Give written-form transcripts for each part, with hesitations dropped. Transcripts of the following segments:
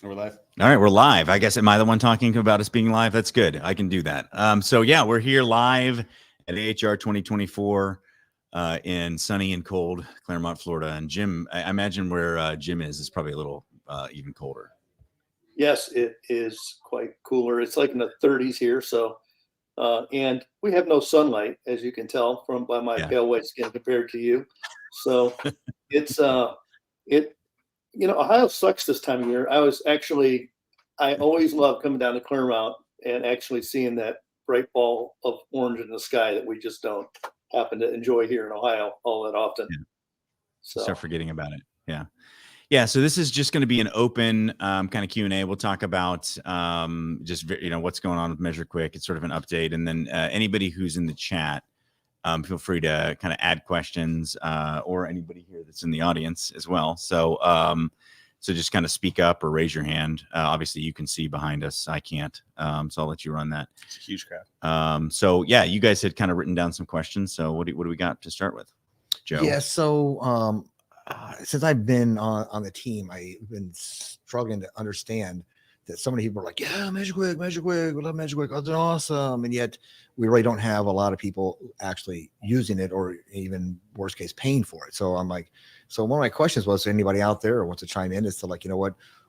We're live. All right, we're live. I guess, am I the one talking about us being live? That's good. I can do that. So yeah, we're here live at AHR 2024 in sunny and cold Claremont, Florida. And Jim, I imagine where Jim is probably a little even colder. Yes, it is quite cooler. It's like in the 30s here. So, and we have no sunlight, as you can tell by my pale white skin compared to you. So it's, Ohio sucks this time of year. I always love coming down to Claremont and actually seeing that bright ball of orange in the sky that we just don't happen to enjoy here in Ohio all that often. Yeah. So start forgetting about it. Yeah. Yeah. So this is just going to be an open kind of Q&A. We'll talk about just, what's going on with MeasureQuick. It's sort of an update. And then anybody who's in the chat, feel free to kind of add questions or anybody here that's in the audience as well. So, so just kind of speak up or raise your hand. Obviously, you can see behind us. I can't. So I'll let you run that. It's a huge crowd. So, yeah, you guys had kind of written down some questions. So what do we got to start with, Joe? Yeah, so since I've been on the team, I've been struggling to understand that so many people are like, yeah, MeasureQuick, we love MeasureQuick, it's awesome. And yet we really don't have a lot of people actually using it or even worst case paying for it. So I'm like, so one of my questions was, anybody out there or wants to chime in, is to like,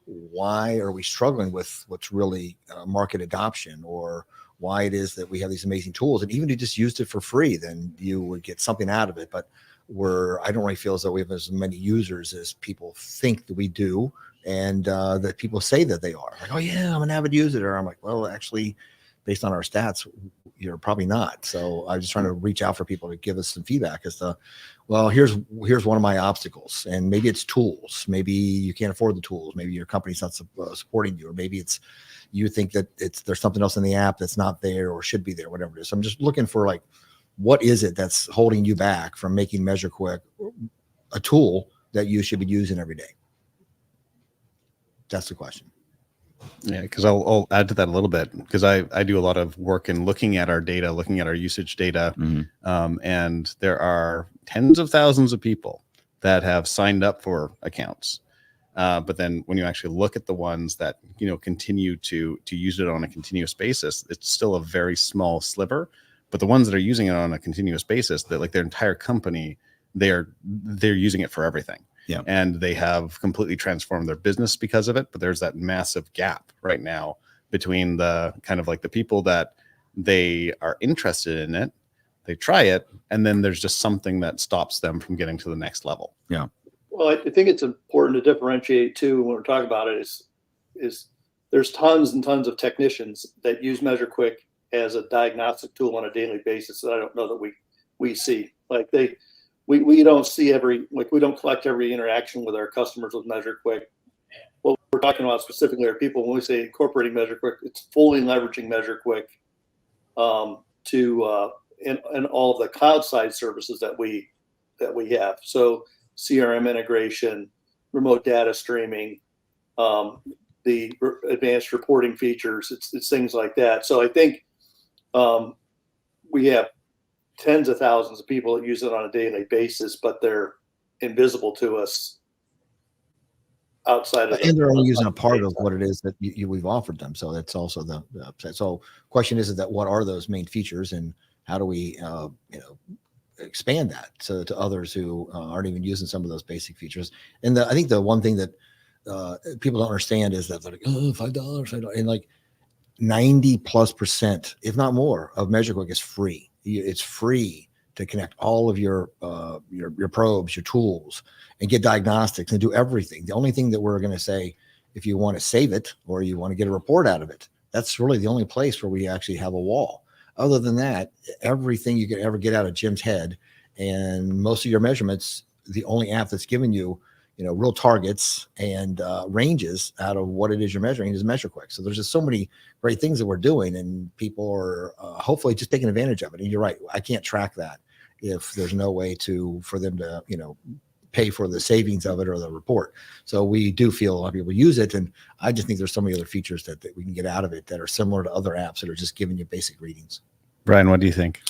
why are we struggling with what's really market adoption, or why it is that we have these amazing tools, and even if you just used it for free, then you would get something out of it. But I don't really feel as though we have as many users as people think that we do, and that people say that they are. Like, oh yeah, I'm an avid user. I'm like, well, actually, based on our stats, you're probably not. So I'm just trying to reach out for people to give us some feedback as to, well, here's one of my obstacles, and maybe it's tools. Maybe you can't afford the tools. Maybe your company's not supporting you, or maybe it's you think that there's something else in the app that's not there or should be there, whatever it is. So I'm just looking for like, what is it that's holding you back from making MeasureQuick a tool that you should be using every day? That's the question. Yeah, because I'll add to that a little bit, because I do a lot of work in looking at our data, looking at our usage data, and there are tens of thousands of people that have signed up for accounts. But then when you actually look at the ones that continue to use it on a continuous basis, it's still a very small sliver. But the ones that are using it on a continuous basis, that like their entire company, they're using it for everything. Yeah. And they have completely transformed their business because of it. But there's that massive gap right now between the kind of like the people that they are interested in it, they try it, and then there's just something that stops them from getting to the next level. Yeah. Well, I think it's important to differentiate too when we're talking about it is there's tons and tons of technicians that use MeasureQuick as a diagnostic tool on a daily basis that I don't know that we see. Like we don't see we don't collect every interaction with our customers with MeasureQuick. What we're talking about specifically are people, when we say incorporating MeasureQuick, it's fully leveraging MeasureQuick and all of the cloud side services that we have. So CRM integration, remote data streaming, the advanced reporting features, it's things like that. So I think we have tens of thousands of people that use it on a daily basis, but they're invisible to us outside of and they're only using a part of what it is that we've offered them. So that's also the upside. So question is that what are those main features, and how do we expand that to others who aren't even using some of those basic features? And I think the one thing that people don't understand is that they're like, oh, $5, and like 90+%, if not more, of MeasureQuick is free. It's free to connect all of your probes, your tools, and get diagnostics and do everything. The only thing that we're going to say, if you want to save it or you want to get a report out of it, that's really the only place where we actually have a wall. Other than that, everything you could ever get out of Jim's head and most of your measurements, the only app that's giving you, real targets and ranges out of what it is you're measuring is MeasureQuick. So there's just so many great things that we're doing, and people are hopefully just taking advantage of it. And you're right, I can't track that if there's no way for them to, pay for the savings of it or the report. So we do feel a lot of people use it, and I just think there's so many other features that we can get out of it that are similar to other apps that are just giving you basic readings. Brian, what do you think?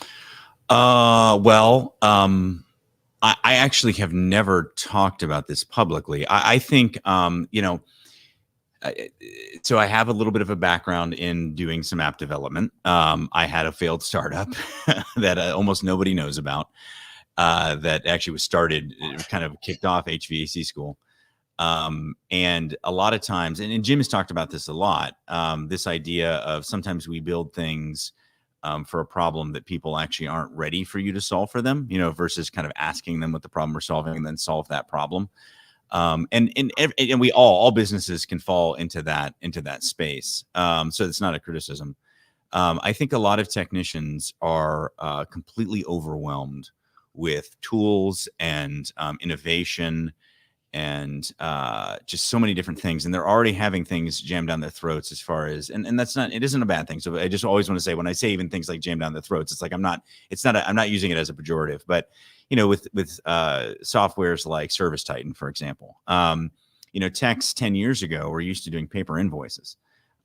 I actually have never talked about this publicly. I think, so I have a little bit of a background in doing some app development. I had a failed startup that almost nobody knows about. That actually was started, it was kind of kicked off HVAC School. And a lot of times, and Jim has talked about this a lot, this idea of sometimes we build things for a problem that people actually aren't ready for you to solve for them, versus kind of asking them what the problem we're solving and then solve that problem. And we all businesses can fall into that space. So it's not a criticism. I think a lot of technicians are completely overwhelmed with tools and innovation and just so many different things. And they're already having things jammed down their throats as far as, and it isn't a bad thing. So I just always want to say, when I say even things like jammed down their throats, it's like, I'm not using it as a pejorative, but with softwares like Service Titan, for example, techs 10 years ago were used to doing paper invoices.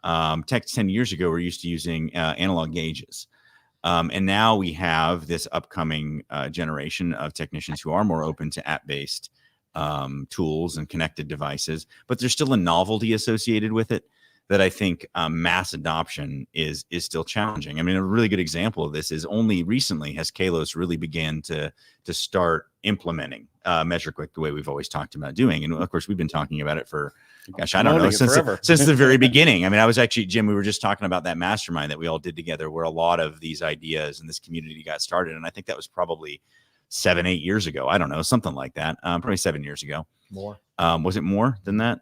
Techs 10 years ago were used to using analog gauges. And now we have this upcoming generation of technicians who are more open to app-based tools and connected devices, but there's still a novelty associated with it that I think mass adoption is still challenging. I mean, a really good example of this is only recently has Kalos really began to start implementing MeasureQuick the way we've always talked about doing. And of course, we've been talking about it for, gosh, I don't know, since the very beginning. I mean, I was actually, Jim, we were just talking about that mastermind that we all did together where a lot of these ideas in this community got started. And I think that was probably 7-8 years ago. I don't know, something like that. Probably 7 years ago. More. Was it more than that?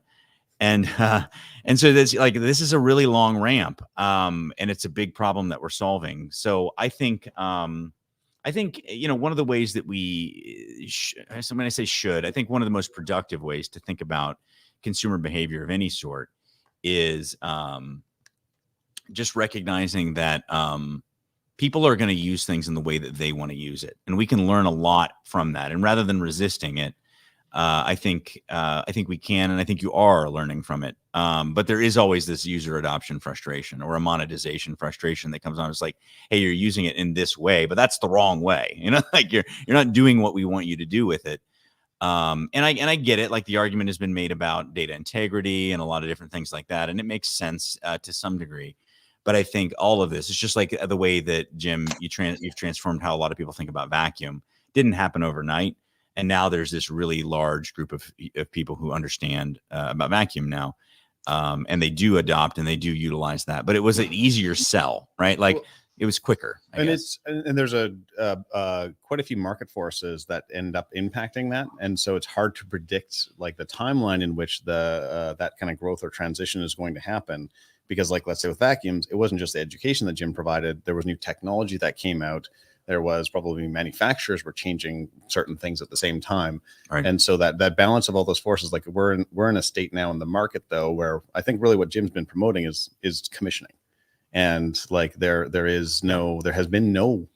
And so this is a really long ramp, and it's a big problem that we're solving. So I think one of the ways that so when I say should, I think one of the most productive ways to think about consumer behavior of any sort is just recognizing that people are going to use things in the way that they want to use it, and we can learn a lot from that. And rather than resisting it, I think we can, and I think you are learning from it. But there is always this user adoption frustration or a monetization frustration that comes on. It's like, hey, you're using it in this way, but that's the wrong way. Like you're not doing what we want you to do with it. And I get it. Like the argument has been made about data integrity and a lot of different things like that, and it makes sense to some degree. But I think all of this is just like the way that, Jim, you've transformed how a lot of people think about vacuum. Didn't happen overnight. And now there's this really large group of people who understand about vacuum now. And they do adopt and they do utilize that. But it was an easier sell, right? Like it was quicker. And there's quite a few market forces that end up impacting that. And so it's hard to predict like the timeline in which that kind of growth or transition is going to happen. Because like, let's say with vacuums, it wasn't just the education that Jim provided. There was new technology that came out. There was probably manufacturers were changing certain things at the same time. Right. And so that balance of all those forces, like we're in a state now in the market though, where I think really what Jim's been promoting is commissioning. And like there has been no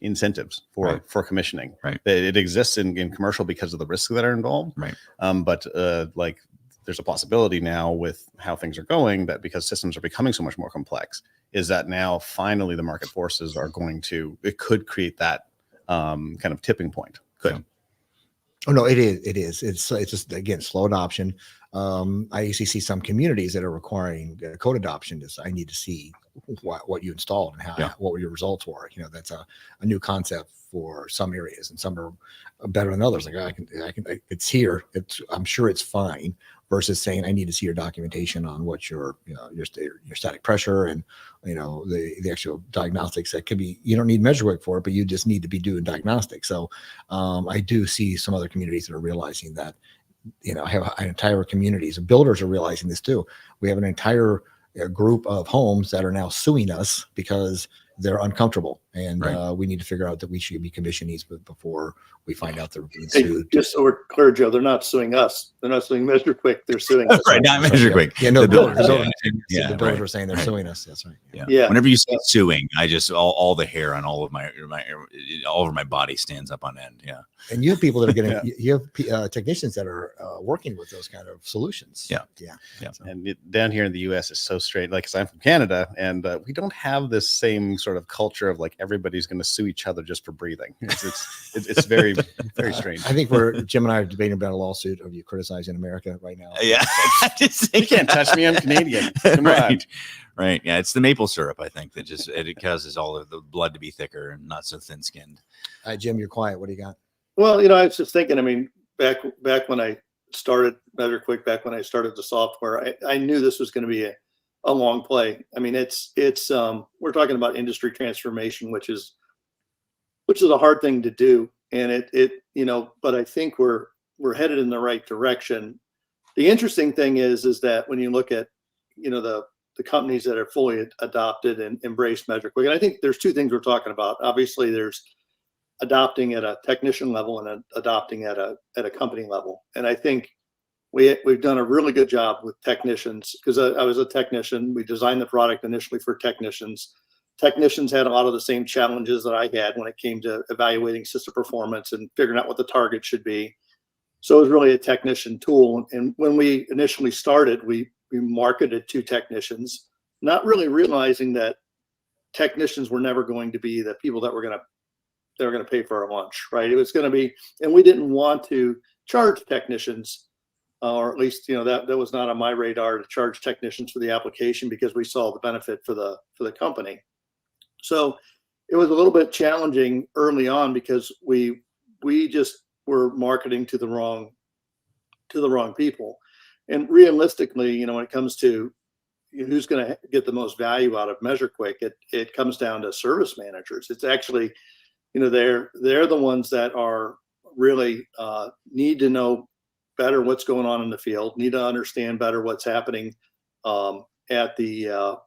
incentives for commissioning. Right. It exists in commercial because of the risks that are involved. Right. But there's a possibility now with how things are going that because systems are becoming so much more complex, is that now finally the market forces are it could create that kind of tipping point. Could. Yeah. Oh no, it is. It's just, again, slow adoption. I actually see some communities that are requiring code adoption. I need to see what you installed and what your results were. That's a new concept for some areas, and some are better than others. Like it's here. I'm sure it's fine. Versus saying I need to see your documentation on what your static pressure and the actual diagnostics. That could be, you don't need MeasureQuick for it, but you just need to be doing diagnostics. So I do see some other communities that are realizing that. I have entire communities of builders are realizing this too. We have an entire group of homes that are now suing us because they're uncomfortable, and we need to figure out that we should be commissioning these before we find out they're being sued. Just so we're clear, Joe, they're not suing us. They're not suing MeasureQuick. They're suing us. Right, not MeasureQuick. Yeah, no, the builders are saying they're suing us. That's right. Yeah. Whenever you say suing, I just all the hair on all over my body stands up on end. Yeah. And you have people that are getting. You have technicians that are working with those kind of solutions. Yeah. And down here in the U.S. is so straight. Like, 'cause I'm from Canada, and we don't have this same sort sort of culture of like everybody's going to sue each other just for breathing. It's very, very strange. I think Jim and I are debating about a lawsuit of you criticizing America right now. Yeah. You can't touch me. I'm Canadian. Come on. Right. Yeah. It's the maple syrup, I think, that just it causes all of the blood to be thicker and not so thin skinned. Jim, you're quiet. What do you got? Well, you know, I was just thinking, I mean, back when I started MeasureQuick, back when I started the software, I knew this was going to be a long play. I mean, it's we're talking about industry transformation, which is a hard thing to do. And it you know, but I think we're headed in the right direction. The interesting thing is that when you look at, you know, the companies that are fully adopted and embraced MeasureQuick, and I think there's two things we're talking about. Obviously, there's adopting at a technician level and adopting at a company level. And I think we've done a really good job with technicians, because I was a technician. We designed the product initially for technicians. Technicians had a lot of the same challenges that I had when it came to evaluating system performance and figuring out what the target should be. So it was really a technician tool. And when we initially started, we marketed to technicians, not really realizing that technicians were never going to be the people that were going to pay for our lunch, right? It was going to be, and we didn't want to charge technicians, or at least, you know, that was not on my radar to charge technicians for the application, because we saw the benefit for the company. So it was a little bit challenging early on, because we just were marketing to the wrong people. And realistically, you know, when it comes to who's going to get the most value out of MeasureQuick, it comes down to service managers. It's actually, you know, they're the ones that are really need to know better what's going on in the field, need to understand better what's happening at the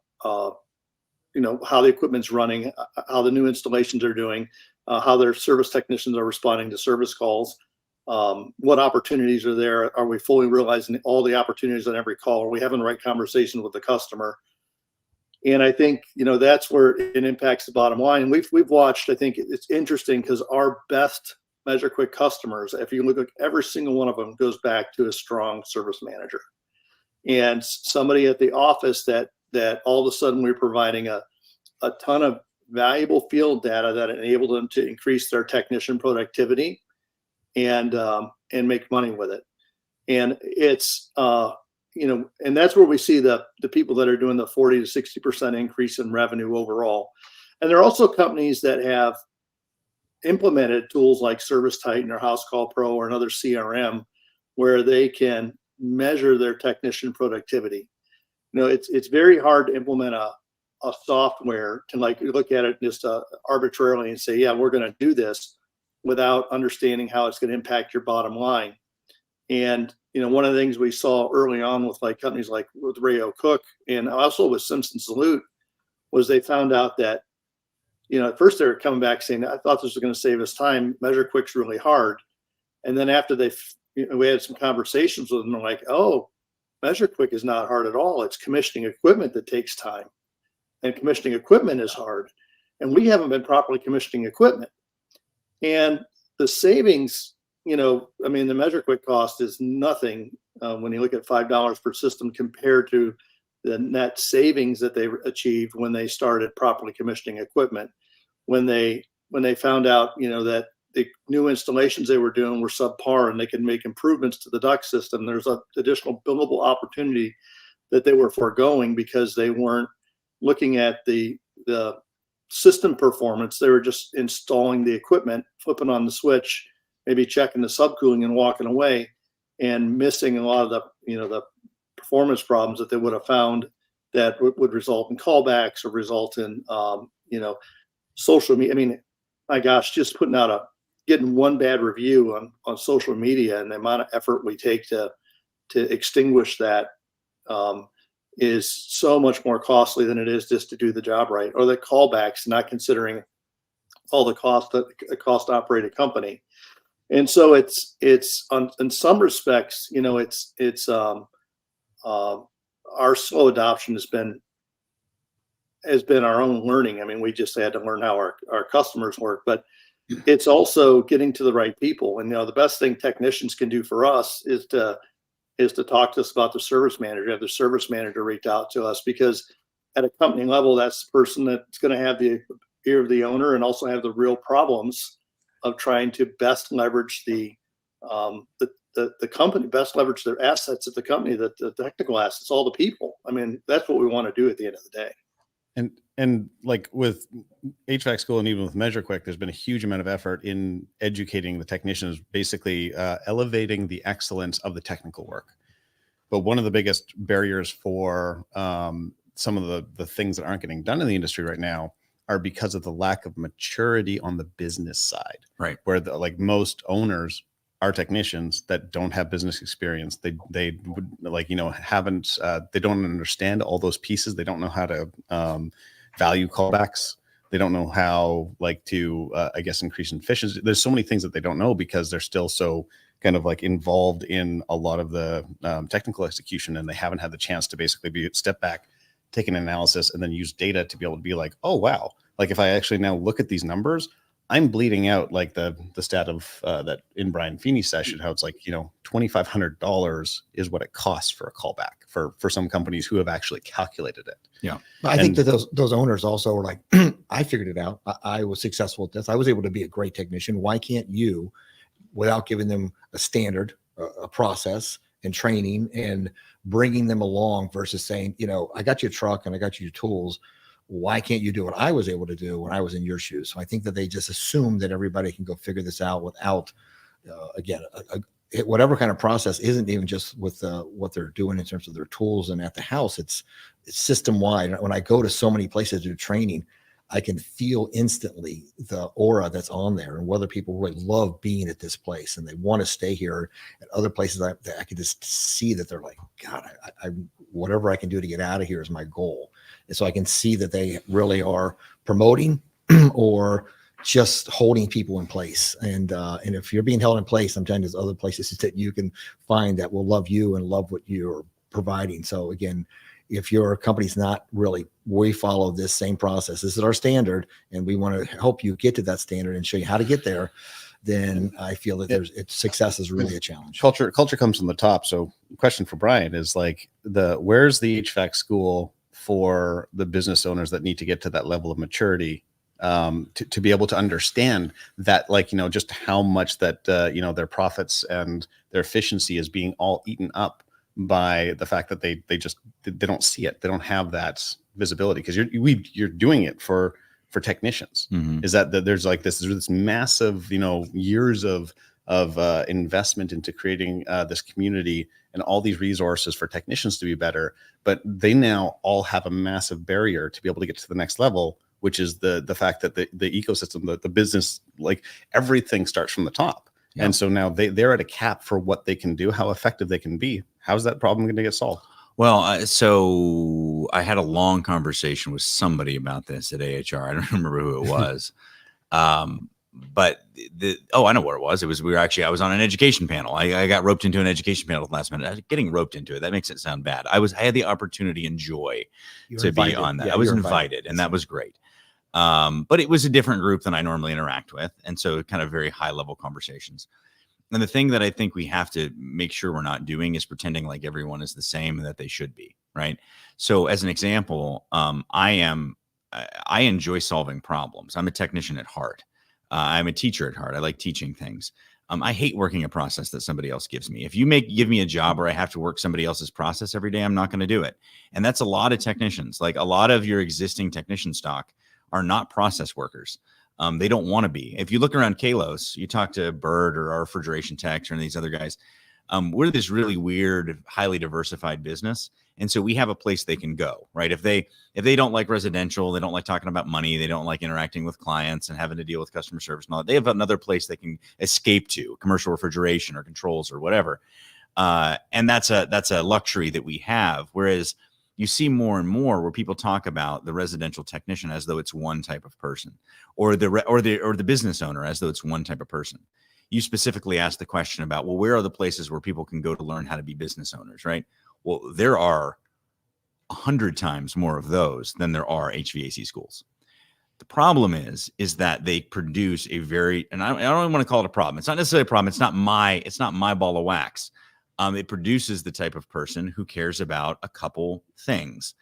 you know, how the equipment's running, how the new installations are doing, how their service technicians are responding to service calls, what opportunities are there. Are we fully realizing all the opportunities on every call? Are we having the right conversations with the customer? And I think, you know, that's where it impacts the bottom line. And we've watched, I think it's interesting, because our best MeasureQuick customers, if you look at every single one of them, goes back to a strong service manager and somebody at the office that all of a sudden we're providing a ton of valuable field data that enabled them to increase their technician productivity and make money with it. And it's you know, and that's where we see the people that are doing the 40 to 60% increase in revenue overall. And there are also companies that have implemented tools like ServiceTitan or House Call Pro or another CRM, where they can measure their technician productivity. You know, it's very hard to implement a software to like look at it just arbitrarily and say, yeah, we're going to do this, without understanding how it's going to impact your bottom line. And, you know, one of the things we saw early on with like companies like with Ray-O Cook and also with Simpson Salute was they found out that, you know, at first they were coming back saying, I thought this was going to save us time. MeasureQuick's really hard. And then after we had some conversations with them, they're like, oh, MeasureQuick is not hard at all. It's commissioning equipment that takes time. And commissioning equipment is hard. And we haven't been properly commissioning equipment. And the savings, you know, I mean, the MeasureQuick cost is nothing when you look at $5 per system compared to the net savings that they achieved when they started properly commissioning equipment. When they found out, you know, that the new installations they were doing were subpar and they could make improvements to the duct system, there's an additional billable opportunity that they were foregoing because they weren't looking at the system performance. They were just installing the equipment, flipping on the switch, maybe checking the subcooling and walking away, and missing a lot of the, you know, the performance problems that they would have found that would result in callbacks or result in, you know, social media. I mean, my gosh, just getting one bad review on social media and the amount of effort we take to extinguish that is so much more costly than it is just to do the job right, or the callbacks, not considering all the cost that cost to operate a company. And so it's in some respects, you know, it's our slow adoption has been our own learning. I mean, we just had to learn how our customers work, but it's also getting to the right people. And, you know, the best thing technicians can do for us is to talk to us about the service manager, have the service manager reach out to us, because at a company level, that's the person that's going to have the ear of the owner and also have the real problems of trying to best leverage the company, best leverage their assets at the company, the technical assets, all the people. I mean, that's what we want to do at the end of the day. And like with HVAC School and even with MeasureQuick, there's been a huge amount of effort in educating the technicians, basically elevating the excellence of the technical work. But one of the biggest barriers for some of the things that aren't getting done in the industry right now are because of the lack of maturity on the business side. Right. Where like most owners are technicians that don't have business experience. They would like, haven't, they don't understand all those pieces. They don't know how to value callbacks. They don't know how like to, I guess, increase efficiency. There's so many things that they don't know because they're still so kind of like involved in a lot of the technical execution, and they haven't had the chance to basically step back, take an analysis, and then use data to be able to be like, oh, wow. Like if I actually now look at these numbers, I'm bleeding out like the stat of that in Brian Feeney's session, how it's like, $2,500 is what it costs for a callback for some companies who have actually calculated it. Yeah. I think that those owners also are like, I figured it out. I was successful at this. I was able to be a great technician. Why can't you, without giving them a standard, a process and training and bringing them along versus saying, I got you a truck and I got you your tools. Why can't you do what I was able to do when I was in your shoes? So I think that they just assume that everybody can go figure this out without, whatever kind of process isn't even just with what they're doing in terms of their tools and at the house. It's system wide. When I go to so many places to do training, I can feel instantly the aura that's on there and whether people really love being at this place and they want to stay here. At other places, I can just see that they're like, God, I whatever I can do to get out of here is my goal. And so I can see that they really are promoting or just holding people in place. And if you're being held in place, sometimes there's other places that you can find that will love you and love what you're providing. So again, if your company's not really, we follow this same process. This is our standard, and we want to help you get to that standard and show you how to get there. Then I feel that success is really a challenge. Culture comes from the top. So question for Brian is like where's the HVAC school for the business owners that need to get to that level of maturity to be able to understand that, like, just how much that, their profits and their efficiency is being all eaten up by the fact that they don't see it. They don't have that visibility because you're doing it for technicians. Mm-hmm. Is that there's like this massive, years of investment into creating this community and all these resources for technicians to be better, but they now all have a massive barrier to be able to get to the next level, which is the fact that the ecosystem, the business, like everything starts from the top. Yeah. And so now they're at a cap for what they can do, how effective they can be. How's that problem going to get solved? Well, so I had a long conversation with somebody about this at AHR. I don't remember who it was. But I know what it was. I was on an education panel. I got roped into an education panel at the last minute. I was getting roped into it. That makes it sound bad. I had the opportunity and joy to be on that. Yeah, I was invited, and that was great. But it was a different group than I normally interact with. And so kind of very high level conversations. And the thing that I think we have to make sure we're not doing is pretending like everyone is the same and that they should be, right? So as an example, I enjoy solving problems. I'm a technician at heart. I'm a teacher at heart. I like teaching things. I hate working a process that somebody else gives me. If you give me a job where I have to work somebody else's process every day, I'm not going to do it. And that's a lot of technicians. Like a lot of your existing technician stock are not process workers. They don't want to be. If you look around Kalos, you talk to Bird or our refrigeration techs or these other guys, we're this really weird, highly diversified business. And so we have a place they can go, right? If they don't like residential, they don't like talking about money, they don't like interacting with clients and having to deal with customer service and all that, they have another place they can escape to, commercial refrigeration or controls or whatever. And that's a luxury that we have. Whereas you see more and more where people talk about the residential technician as though it's one type of person, or the business owner as though it's one type of person. You specifically asked the question about, well, where are the places where people can go to learn how to be business owners, right? Well, there are 100 times more of those than there are HVAC schools. The problem is that they produce a very, and I don't even want to call it a problem. It's not necessarily a problem. It's not my ball of wax. It produces the type of person who cares about a couple things.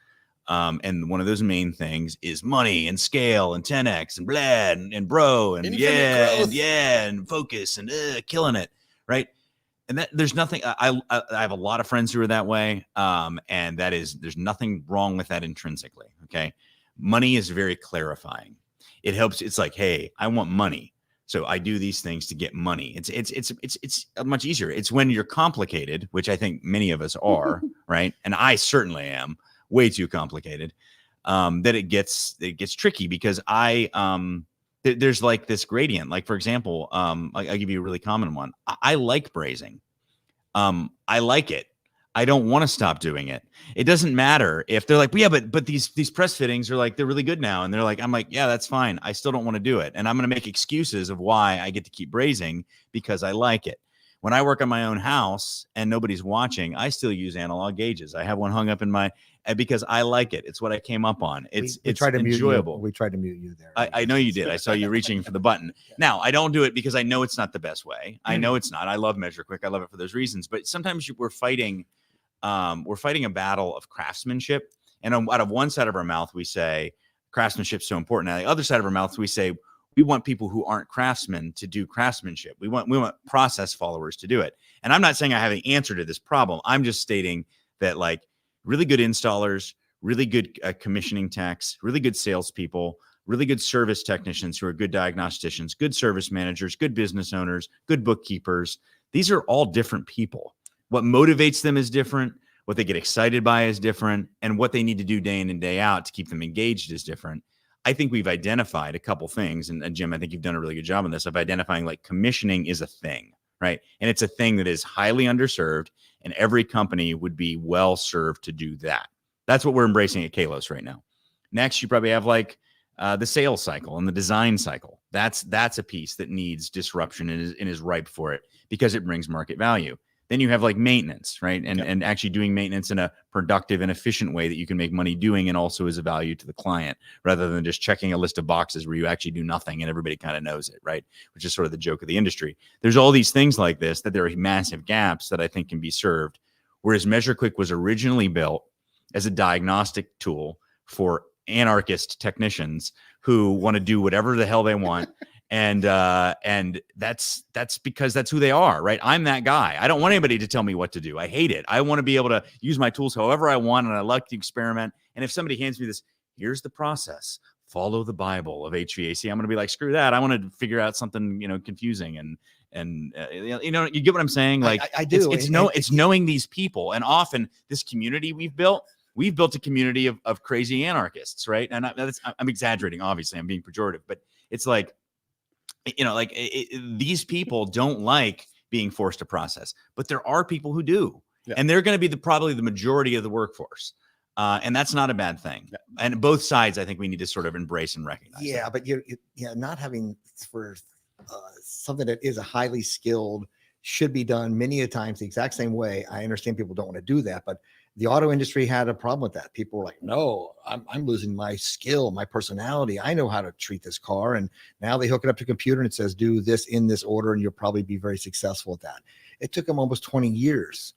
And one of those main things is money and scale and 10x and blah and bro and and focus and killing it, right? And that there's nothing. I have a lot of friends who are that way, and there's nothing wrong with that intrinsically. Okay, money is very clarifying. It helps. It's like, hey, I want money, so I do these things to get money. It's much easier. It's when you're complicated, which I think many of us are, right? And I certainly am way too complicated. That it gets tricky because there's like this gradient. Like, for example, I'll give you a really common one. I like brazing. I like it. I don't want to stop doing it. It doesn't matter if they're like, well, yeah, but these press fittings are like, they're really good now. And they're like, I'm like, yeah, that's fine. I still don't want to do it. And I'm going to make excuses of why I get to keep brazing because I like it. When I work on my own house and nobody's watching, I still use analog gauges. I have one hung up in because I like it. It's what I came up on. It's enjoyable. We tried to mute you there. I know you did. I saw you reaching for the button. Now, I don't do it because I know it's not the best way. I know it's not. I love MeasureQuick. I love it for those reasons. But sometimes we're fighting a battle of craftsmanship. And out of one side of our mouth, we say craftsmanship's so important. Now, the other side of our mouth, we say we want people who aren't craftsmen to do craftsmanship. We want process followers to do it. And I'm not saying I have the answer to this problem. I'm just stating that, like, really good installers, really good commissioning techs, really good salespeople, really good service technicians who are good diagnosticians, good service managers, good business owners, good bookkeepers. These are all different people. What motivates them is different. What they get excited by is different. And what they need to do day in and day out to keep them engaged is different. I think we've identified a couple things. And Jim, I think you've done a really good job on this of identifying, like, commissioning is a thing, right? And it's a thing that is highly underserved. And every company would be well served to do that. That's what we're embracing at Kalos right now. Next, you probably have like the sales cycle and the design cycle. That's a piece that needs disruption and is ripe for it because it brings market value. Then you have like maintenance, right? And actually doing maintenance in a productive and efficient way that you can make money doing and also is a value to the client rather than just checking a list of boxes where you actually do nothing and everybody kind of knows it, right? Which is sort of the joke of the industry. There's all these things like this that there are massive gaps that I think can be served. Whereas MeasureQuick was originally built as a diagnostic tool for anarchist technicians who want to do whatever the hell they want. And that's because that's who they are, right? I'm that guy. I don't want anybody to tell me what to do. I hate it. I want to be able to use my tools however I want, and I like to experiment. And if somebody hands me this, here's the process, follow the Bible of HVAC, I'm going to be like, screw that. I want to figure out something, confusing and you get what I'm saying? Like, I do. It's knowing these people, and often this community we've built a community of crazy anarchists, right? And I'm exaggerating, obviously, I'm being pejorative, but it's like, these people don't like being forced to process, but there are people who do. Yeah. And they're going to be probably the majority of the workforce. And that's not a bad thing. Yeah. And both sides, I think we need to sort of embrace and recognize. Yeah. That. But not having for something that is a highly skilled should be done many a times the exact same way. I understand people don't want to do that, but the auto industry had a problem with that. People were like, no, I'm losing my skill, my personality. I know how to treat this car. And now they hook it up to a computer and it says, do this in this order, and you'll probably be very successful at that. It took them almost 20 years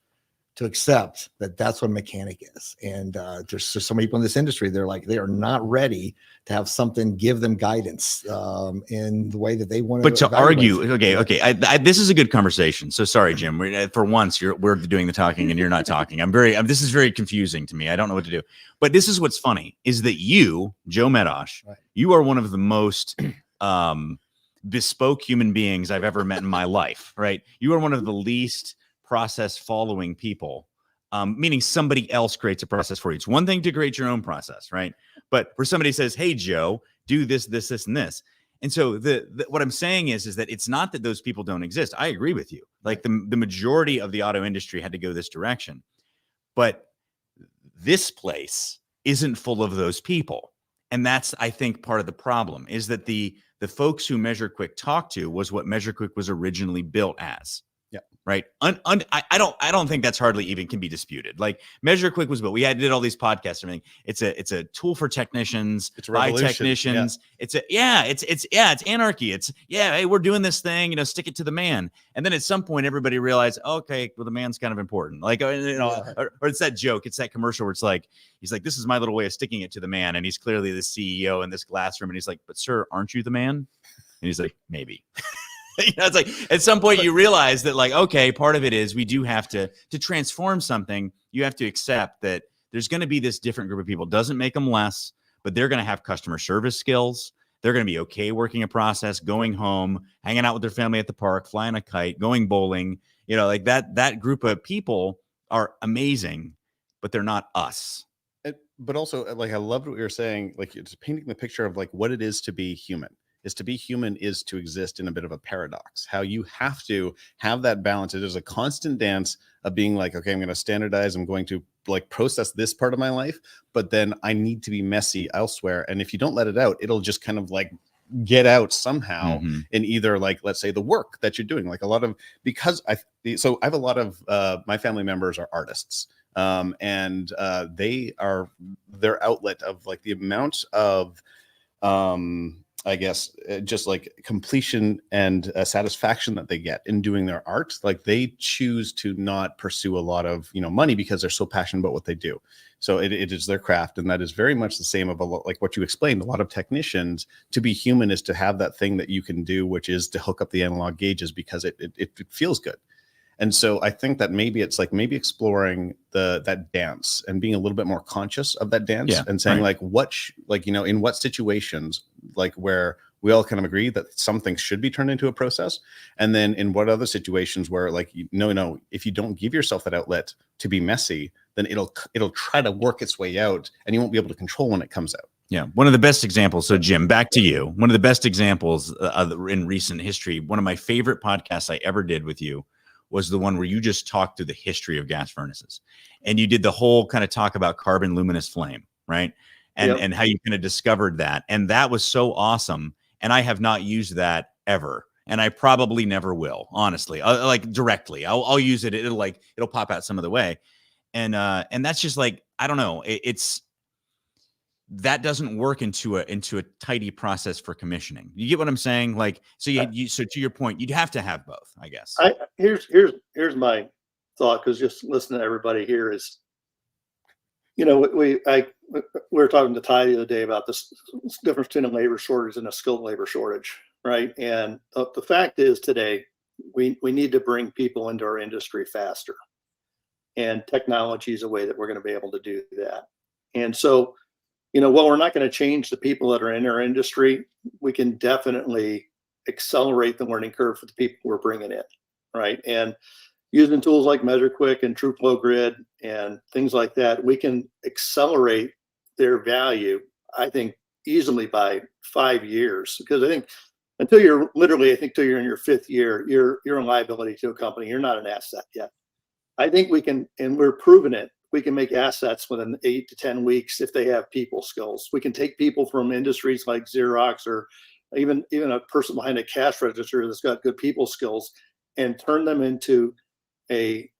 to accept that that's what a mechanic is. And there's so many people in this industry, they're like, they are not ready to have something give them guidance in the way that they want to. But to argue, okay. This is a good conversation. So sorry, Jim. For once, we're doing the talking and you're not talking. This is very confusing to me. I don't know what to do. But this is what's funny is that you, Joe Medosh, right, you are one of the most bespoke human beings I've ever met in my life. Right? You are one of the least process following people, meaning somebody else creates a process for you. It's one thing to create your own process, right? But where somebody says, hey, Joe, do this, this, this, and this. And so what I'm saying is that it's not that those people don't exist. I agree with you. Like the majority of the auto industry had to go this direction. But this place isn't full of those people. And that's, I think, part of the problem is that the folks who MeasureQuick talked to was what MeasureQuick was originally built as. Yeah. right? I don't think that's hardly even can be disputed. Like MeasureQuick was, but we did all these podcasts and everything. It's a tool for technicians, It's a by revolution. technicians. It's anarchy. Hey, we're doing this thing, stick it to the man. And then at some point, everybody realized, okay, well, the man's kind of important. Like, or it's that joke, it's that commercial where it's like, he's like, this is my little way of sticking it to the man. And he's clearly the CEO in this glass room. And he's like, but sir, aren't you the man? And he's like, maybe. It's like at some point you realize that, like, okay, part of it is we do have to transform something. You have to accept that there's going to be this different group of people. Doesn't make them less, but they're going to have customer service skills. They're going to be okay working a process, going home, hanging out with their family at the park, flying a kite, going bowling. Like that group of people are amazing, but they're not us. But also, like, I loved what you were saying. Like, it's painting the picture of like what it is to be human. Is to exist in a bit of a paradox, how you have to have that balance. It is a constant dance of being like, okay, I'm going to standardize. I'm going to like process this part of my life, but then I need to be messy elsewhere. And if you don't let it out, it'll just kind of like get out somehow in either, like, let's say the work that you're doing, like a lot of, because I have a lot of my family members are artists. And their outlet of like the amount of, I guess, just like completion and satisfaction that they get in doing their art. Like they choose to not pursue a lot of, money because they're so passionate about what they do. So it is their craft. And that is very much the same of like what you explained. A lot of technicians, to be human is to have that thing that you can do, which is to hook up the analog gauges because it feels good. And so I think that maybe it's like exploring that dance and being a little bit more conscious of that dance and saying like in what situations, like where we all kind of agree that something should be turned into a process. And then in what other situations where like, no, if you don't give yourself that outlet to be messy, then it'll try to work its way out and you won't be able to control when it comes out. Yeah. One of the best examples. So Jim, back to you. One of the best examples in recent history, one of my favorite podcasts I ever did with you was the one where you just talked through the history of gas furnaces, and you did the whole kind of talk about carbon luminous flame, right? And how you kind of discovered that. And that was so awesome. And I have not used that ever. And I probably never will, honestly, like directly. I'll use it. It'll pop out some other way. And that's just like, I don't know. That doesn't work into a tidy process for commissioning. You get what I'm saying? Like, so so to your point, you'd have to have both, I guess. Here's my thought, because just listening to everybody here is, we were talking to Ty the other day about this difference between a labor shortage and a skilled labor shortage, right? And the fact is today we need to bring people into our industry faster, and technology is a way that we're going to be able to do that. And so, while we're not going to change the people that are in our industry, we can definitely accelerate the learning curve for the people we're bringing in, right? And using tools like MeasureQuick and TrueFlow Grid and things like that, we can accelerate their value, I think, easily by 5 years. Because I think until you're in your 5th year, you're a liability to a company. You're not an asset yet. I think we can, and we're proving it, we can make assets within 8 to 10 weeks if they have people skills. We can take people from industries like Xerox or even a person behind a cash register that's got good people skills and turn them into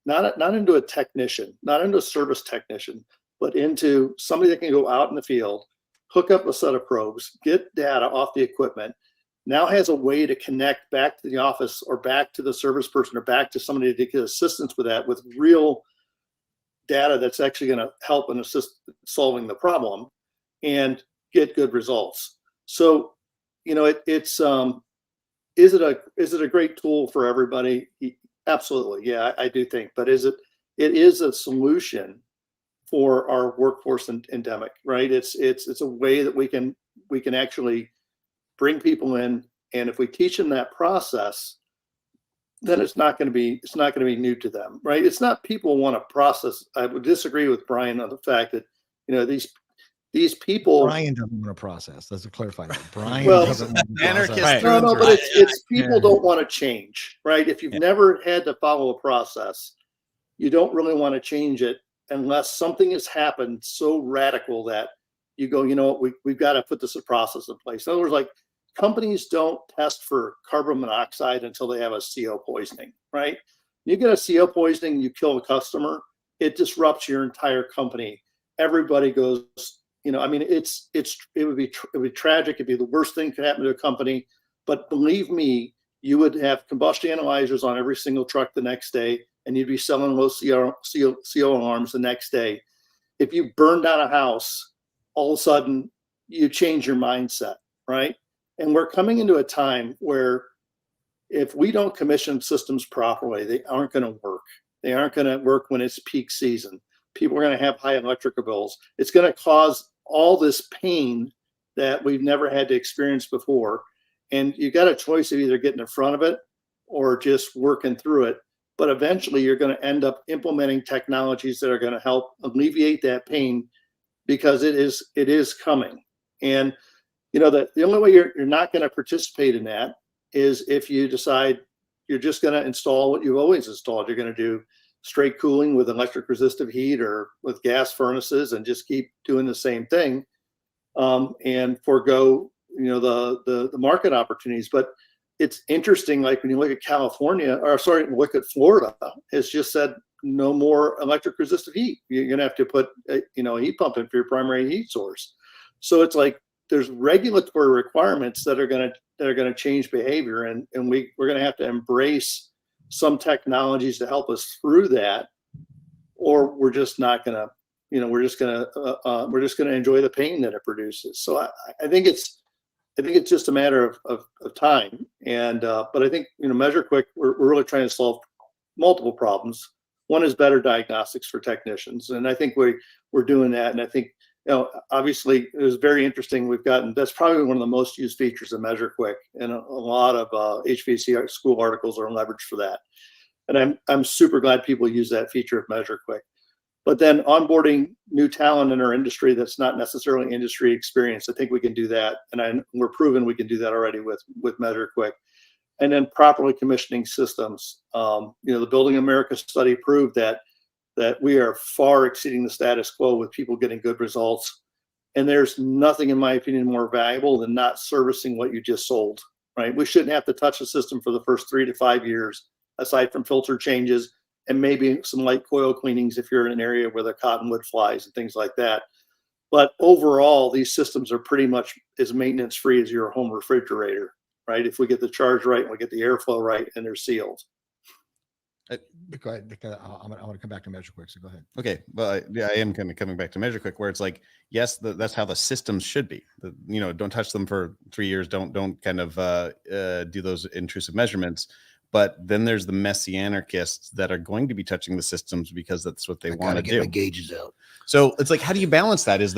not into a technician, not into a service technician, but into somebody that can go out in the field, hook up a set of probes, get data off the equipment, now has a way to connect back to the office or back to the service person or back to somebody to get assistance with that, with real data that's actually going to help and assist solving the problem and get good results. So, is it a great tool for everybody? Absolutely. Yeah, I do think, but it is a solution for our workforce endemic, right? It's a way that we can actually bring people in. And if we teach them that process, then it's not going to be new to them, right? It's not people want to process. I would disagree with Brian on the fact that, these people. Brian doesn't want to process. Let's clarify that. Brian doesn't want to Anarchist. process. No, but it's people don't want to change, right? If you've never had to follow a process, you don't really want to change it unless something has happened so radical that you go, we've got to put this process in place. In other words, like, companies don't test for carbon monoxide until they have a CO poisoning, right? You get a CO poisoning, you kill a customer, it disrupts your entire company. Everybody goes, I mean, it would be tragic. It'd be the worst thing could happen to a company. But believe me, you would have combustion analyzers on every single truck the next day, and you'd be selling low CO alarms the next day. If you burn down a house, all of a sudden you change your mindset, right? And we're coming into a time where if we don't commission systems properly, they aren't going to work. They aren't going to work when it's peak season. People are going to have high electrical bills. It's going to cause all this pain that we've never had to experience before. And you got a choice of either getting in front of it or just working through it. But eventually you're going to end up implementing technologies that are going to help alleviate that pain, because it is coming. And the only way you're not going to participate in that is if you decide you're just going to install what you've always installed. You're going to do straight cooling with electric resistive heat or with gas furnaces and just keep doing the same thing, and forego the market opportunities. But it's interesting, like when you look at look at Florida, it's just said no more electric resistive heat. You're going to have to put a heat pump in for your primary heat source. So it's like there's regulatory requirements that are going to change behavior, and we're going to have to embrace some technologies to help us through that, or we're just not going to, we're just going to enjoy the pain that it produces. So I think it's just a matter of time. And but I think MeasureQuick, we're really trying to solve multiple problems. One is better diagnostics for technicians, and I think we're doing that. And I think obviously it was very interesting. That's probably one of the most used features of MeasureQuick, and a lot of HVAC School articles are leveraged for that. And I'm super glad people use that feature of MeasureQuick. But then onboarding new talent in our industry that's not necessarily industry experienced, I think we can do that, and we're proven we can do that already with MeasureQuick. And then properly commissioning systems. The Building America study proved that we are far exceeding the status quo with people getting good results. And there's nothing, in my opinion, more valuable than not servicing what you just sold, right? We shouldn't have to touch the system for the first 3 to 5 years, aside from filter changes and maybe some light coil cleanings if you're in an area where the cottonwood flies and things like that. But overall, these systems are pretty much as maintenance free as your home refrigerator, right? If we get the charge right and we get the airflow right and they're sealed. Go ahead, because I want to come back to MeasureQuick, so go ahead. Okay, well, I am kind of coming back to MeasureQuick, where it's like, yes, that's how the systems should be. Don't touch them for 3 years. Don't kind of do those intrusive measurements. But then there's the messy anarchists that are going to be touching the systems because that's what they want to do. Get my gauges out. So it's like, how do you balance that? Is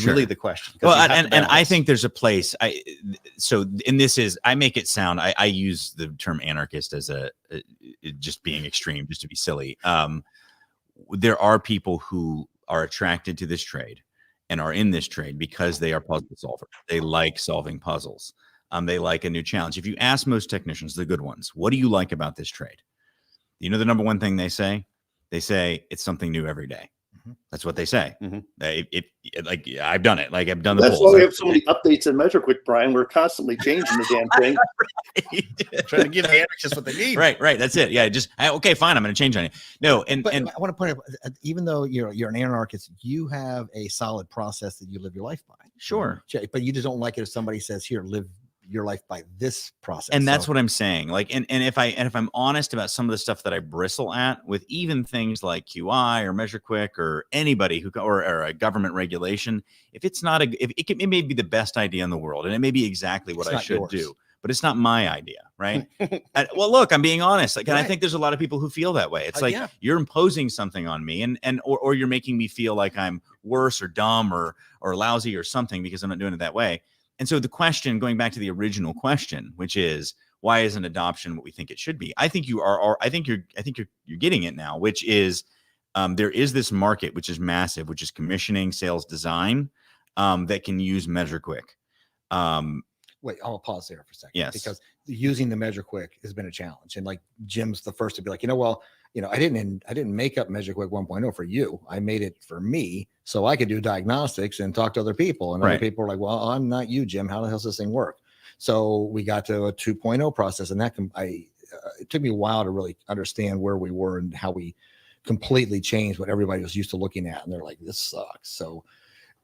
really the question. Well, and I think there's a place. I make it sound. I use the term anarchist as just being extreme, just to be silly. There are people who are attracted to this trade and are in this trade because they are puzzle solvers. They like solving puzzles. They like a new challenge. If you ask most technicians, the good ones, what do you like about this trade? The number one thing they say? They say it's something new every day. Mm-hmm. That's what they say. Mm-hmm. Like I've done it. Like I've done the That's why we have so many updates in MeasureQuick, Brian. We're constantly changing the damn thing. Right. Trying to give the anarchists what they need. Right. That's it. Yeah. Okay, fine. I'm going to change on you. No. And I want to point out, even though you're an anarchist, you have a solid process that you live your life by. Sure. But you just don't like it if somebody says, here, live your life by this process. And that's what I'm saying. Like, and if I'm honest about some of the stuff that I bristle at with even things like QI or MeasureQuick or anybody or a government regulation, if it's not it may be the best idea in the world and it may be exactly what I should do, but it's not my idea. Right. Well, look, I'm being honest. Like, and I think there's a lot of people who feel that way. It's like, you're imposing something on me or you're making me feel like I'm worse or dumb or lousy or something because I'm not doing it that way. And so the question, going back to the original question, which is, why isn't adoption what we think it should be? I think you're getting it now, which is there is this market which is massive, which is commissioning, sales, design that can use MeasureQuick. Wait, I'll pause there for a second. Yes, because using the MeasureQuick has been a challenge, and like Jim's the first to be like, I didn't make up MeasureQuick 1.0 for you. I made it for me so I could do diagnostics and talk to other people. And other people are like, well, I'm not you, Jim. How the hell does this thing work? So we got to a 2.0 process, and it took me a while to really understand where we were and how we completely changed what everybody was used to looking at. And they're like, this sucks. So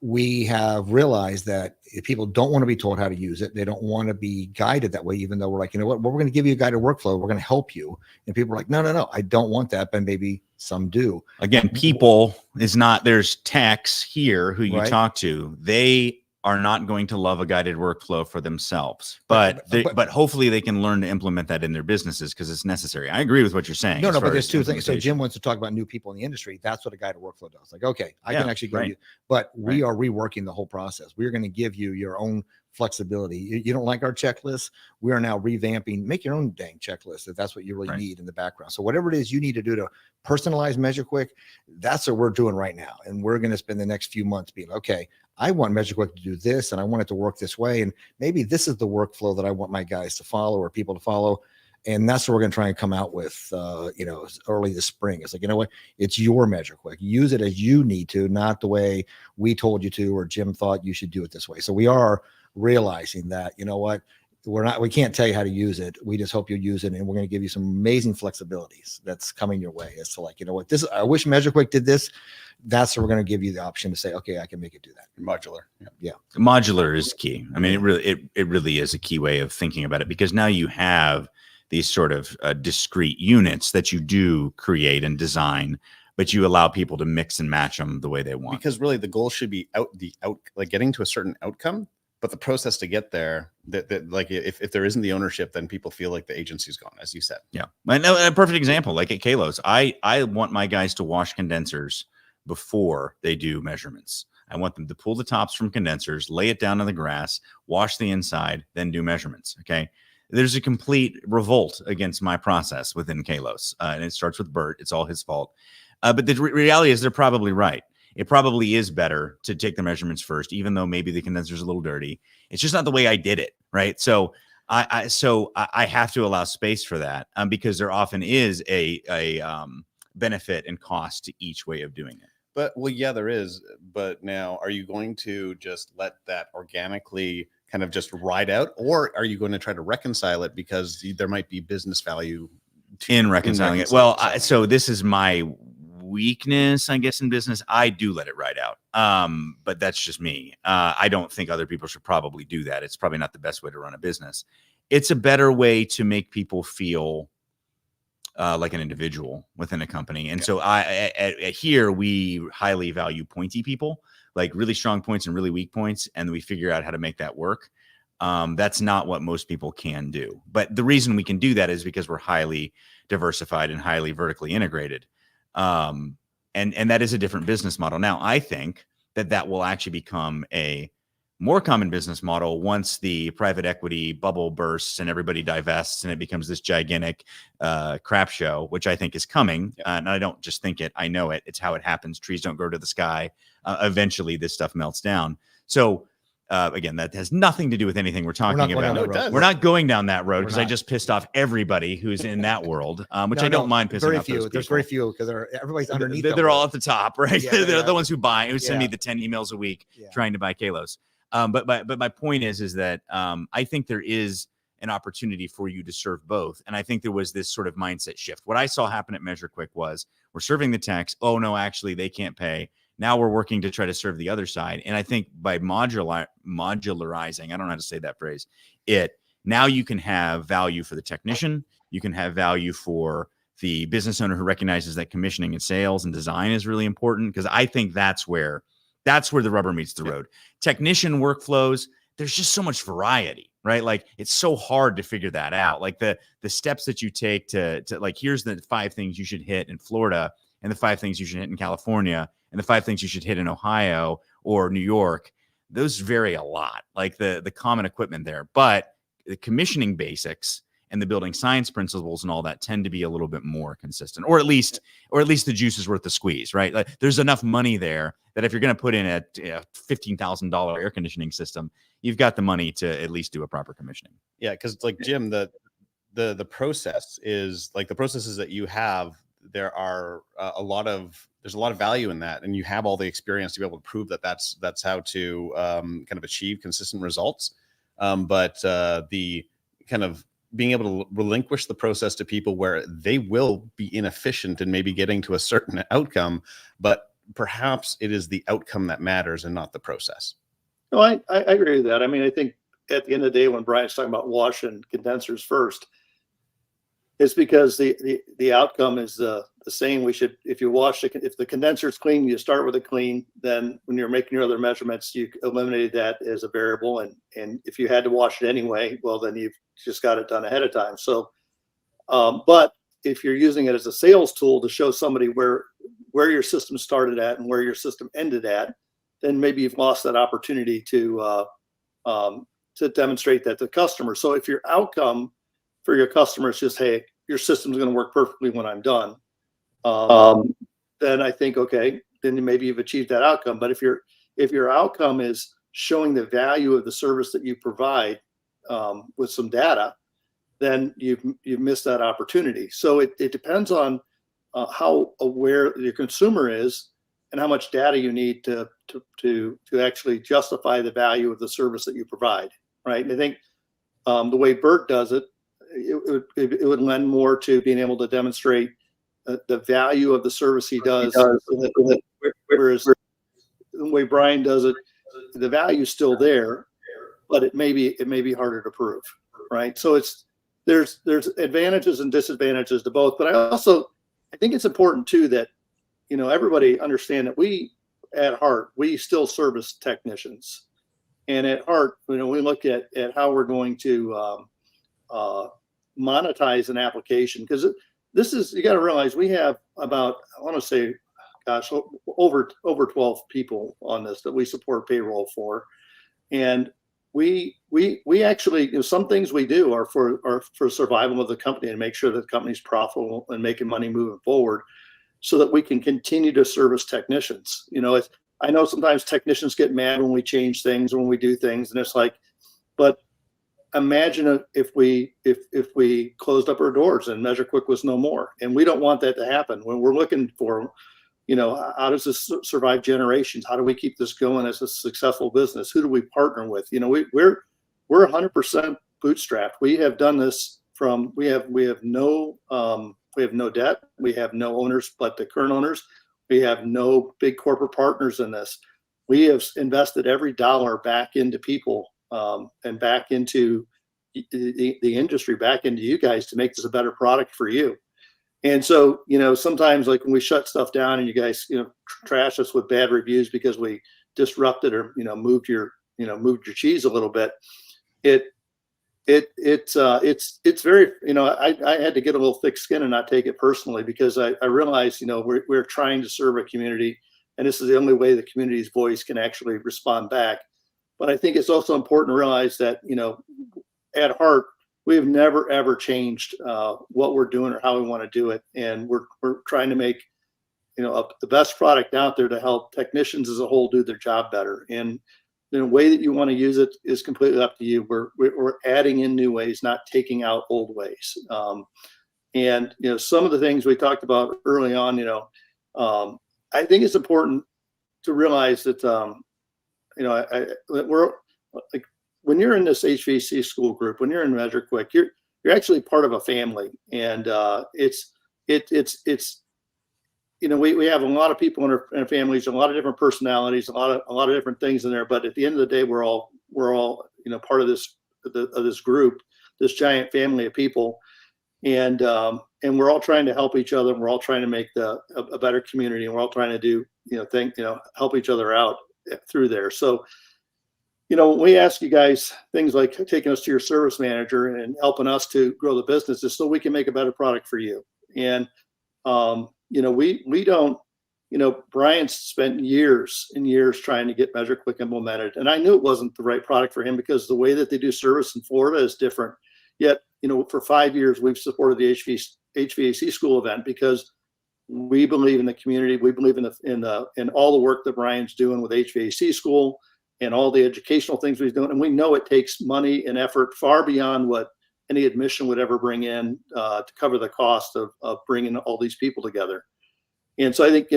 we have realized that if people don't want to be told how to use it, they don't want to be guided that way, even though we're like, you know what, we're going to give you a guided workflow. We're going to help you. And people are like, no, I don't want that. But maybe some do. Again, people is not, there's techs here who you Right. talk to. They are not going to love a guided workflow for themselves, but hopefully they can learn to implement that in their businesses because it's necessary. I agree with what you're saying. No, but there's two things. So Jim wants to talk about new people in the industry. That's what a guided workflow does. Like, okay, I can actually go, but we are reworking the whole process. We're going to give you your own flexibility. You don't like our checklist. We are now revamping, make your own dang checklist if that's what you really need in the background. So whatever it is you need to do to personalize MeasureQuick, that's what we're doing right now. And we're going to spend the next few months being, okay, I want MeasureQuick to do this and I want it to work this way. And maybe this is the workflow that I want my guys to follow or people to follow. And that's what we're going to try and come out with, early this spring. It's like, you know what? It's your MeasureQuick. Use it as you need to, not the way we told you to, or Jim thought you should do it this way. So we are realizing that, you know what, we can't tell you how to use it. We just hope you use it. And we're going to give you some amazing flexibilities that's coming your way. It's like, you know what, I wish MeasureQuick did this. That's what we're going to give you the option to say, okay, I can make it do that. Modular. Yeah. Modular is key. I mean, it really is a key way of thinking about it, because now you have these sort of discrete units that you do create and design, but you allow people to mix and match them the way they want. Because really the goal should be like getting to a certain outcome, but the process to get there, that like if there isn't the ownership, then people feel like the agency's gone, as you said. Yeah. And a perfect example, like at Kalos, I want my guys to wash condensers before they do measurements. I want them to pull the tops from condensers, lay it down on the grass, wash the inside, then do measurements. Okay. There's a complete revolt against my process within Kalos. And it starts with Bert. It's all his fault. But the reality is they're probably right. It probably is better to take the measurements first, even though maybe the condenser's a little dirty. It's just not the way I did it, right? So I have to allow space for that, because there often is a benefit and cost to each way of doing it. But well, yeah, there is. But now, are you going to just let that organically kind of just ride out, or are you going to try to reconcile it because there might be business value in reconciling it? Well, so this is my weakness, I guess, in business. I do let it ride out. But that's just me. I don't think other people should probably do that. It's probably not the best way to run a business. It's a better way to make people feel like an individual within a company. And so here we highly value pointy people, like really strong points and really weak points. And we figure out how to make that work. That's not what most people can do. But the reason we can do that is because we're highly diversified and highly vertically integrated. And that is a different business model. Now, I think that will actually become a more common business model once the private equity bubble bursts and everybody divests and it becomes this gigantic crap show, which I think is coming. And I don't just think it, I know it. It's how it happens. Trees don't grow to the sky. Eventually this stuff melts down. So again, that has nothing to do with anything we're talking about. We're not going down that road because I just pissed off everybody who's in that world, which I don't mind pissing off. There's very few because everybody's underneath. They're all at the top, right? They're the ones who send me the 10 emails a week trying to buy Kalos. But my point is that I think there is an opportunity for you to serve both. And I think there was this sort of mindset shift. What I saw happen at MeasureQuick was we're serving the techs. Oh, no, actually, they can't pay. Now we're working to try to serve the other side. And I think by modularizing, I don't know how to say that phrase, now you can have value for the technician. You can have value for the business owner who recognizes that commissioning and sales and design is really important, because I think that's where the rubber meets the road. Technician workflows, there's just so much variety, right? Like it's so hard to figure that out. Like the steps that you take to like, here's the 5 things you should hit in Florida and the 5 things you should hit in California and the 5 things you should hit in Ohio or New York. Those vary a lot, like the common equipment there, but the commissioning basics and the building science principles and all that tend to be a little bit more consistent, or at least the juice is worth the squeeze, right? Like there's enough money there that if you're going to put in a $15,000 air conditioning system, you've got the money to at least do a proper commissioning. Yeah, because like Jim, the process is like the processes that you have. There are there's a lot of value in that, and you have all the experience to be able to prove that that's how to kind of achieve consistent results. But the kind of being able to relinquish the process to people where they will be inefficient and maybe getting to a certain outcome, but perhaps it is the outcome that matters and not the process. No, I agree with that. I mean, I think at the end of the day, when Brian's talking about washing condensers first, it's because the outcome is the same. We should, if you wash if the condenser is clean, you start with a clean. Then when you're making your other measurements, you eliminated that as a variable. And if you had to wash it anyway, well, then you've just got it done ahead of time. So, but if you're using it as a sales tool to show somebody where your system started at and where your system ended at, then maybe you've lost that opportunity to demonstrate that to the customer. So if your outcome for your customer is just, hey, your system's going to work perfectly when I'm done, then I think, okay, then maybe you've achieved that outcome. But if your outcome is showing the value of the service that you provide with some data, then you've missed that opportunity. So it depends on how aware your consumer is and how much data you need to actually justify the value of the service that you provide, right? And I think the way Bert does it, it would lend more to being able to demonstrate the value of the service he does. Whereas the way Brian does it, the value is still there, but it may be harder to prove, right? So there's advantages and disadvantages to both. But I think it's important too that everybody understand that we at heart, we still service technicians, and at heart, we look at how we're going to monetize an application, because this is, you got to realize we have about, I want to say, gosh, over 12 people on this that we support payroll for, and we actually, some things we do are for survival of the company and make sure that the company's profitable and making money moving forward, so that we can continue to service technicians. I know sometimes technicians get mad when we change things, when we do things, and it's like, but imagine if we closed up our doors and MeasureQuick was no more. And we don't want that to happen. When we're looking for, how does this survive generations? How do we keep this going as a successful business? Who do we partner with? We're 100% bootstrapped. We have done this from, we have no debt. We have no owners but the current owners. We have no big corporate partners in this. We have invested every dollar back into people and back into the industry, back into you guys to make this a better product for you. And so, sometimes like when we shut stuff down and you guys, trash us with bad reviews because we disrupted or, moved your cheese a little bit, it's very, I had to get a little thick skin and not take it personally, because I realized, we're trying to serve a community, and this is the only way the community's voice can actually respond back. But I think it's also important to realize that, at heart, we have never, ever changed what we're doing or how we want to do it. And we're trying to make, the best product out there to help technicians as a whole do their job better. And the way that you want to use it is completely up to you. We're adding in new ways, not taking out old ways. And, some of the things we talked about early on, I think it's important to realize that, we're like, when you're in this HVAC school group, when you're in MeasureQuick, you're actually part of a family, and we have a lot of people in our families, a lot of different personalities, a lot of different things in there. But at the end of the day, we're all part of this group, this giant family of people, and we're all trying to help each other. We're all trying to make a better community, and we're all trying to do help each other out through there. So, when we ask you guys things like taking us to your service manager and helping us to grow the business, is so we can make a better product for you. And we don't, Brian spent years and years trying to get MeasureQuick implemented. And I knew it wasn't the right product for him, because the way that they do service in Florida is different. Yet, for 5 years, we've supported the HVAC school event, because we believe in the community. We believe in all the work that Brian's doing with HVAC school and all the educational things he's doing. And we know it takes money and effort far beyond what any admission would ever bring in to cover the cost of bringing all these people together. And so I think,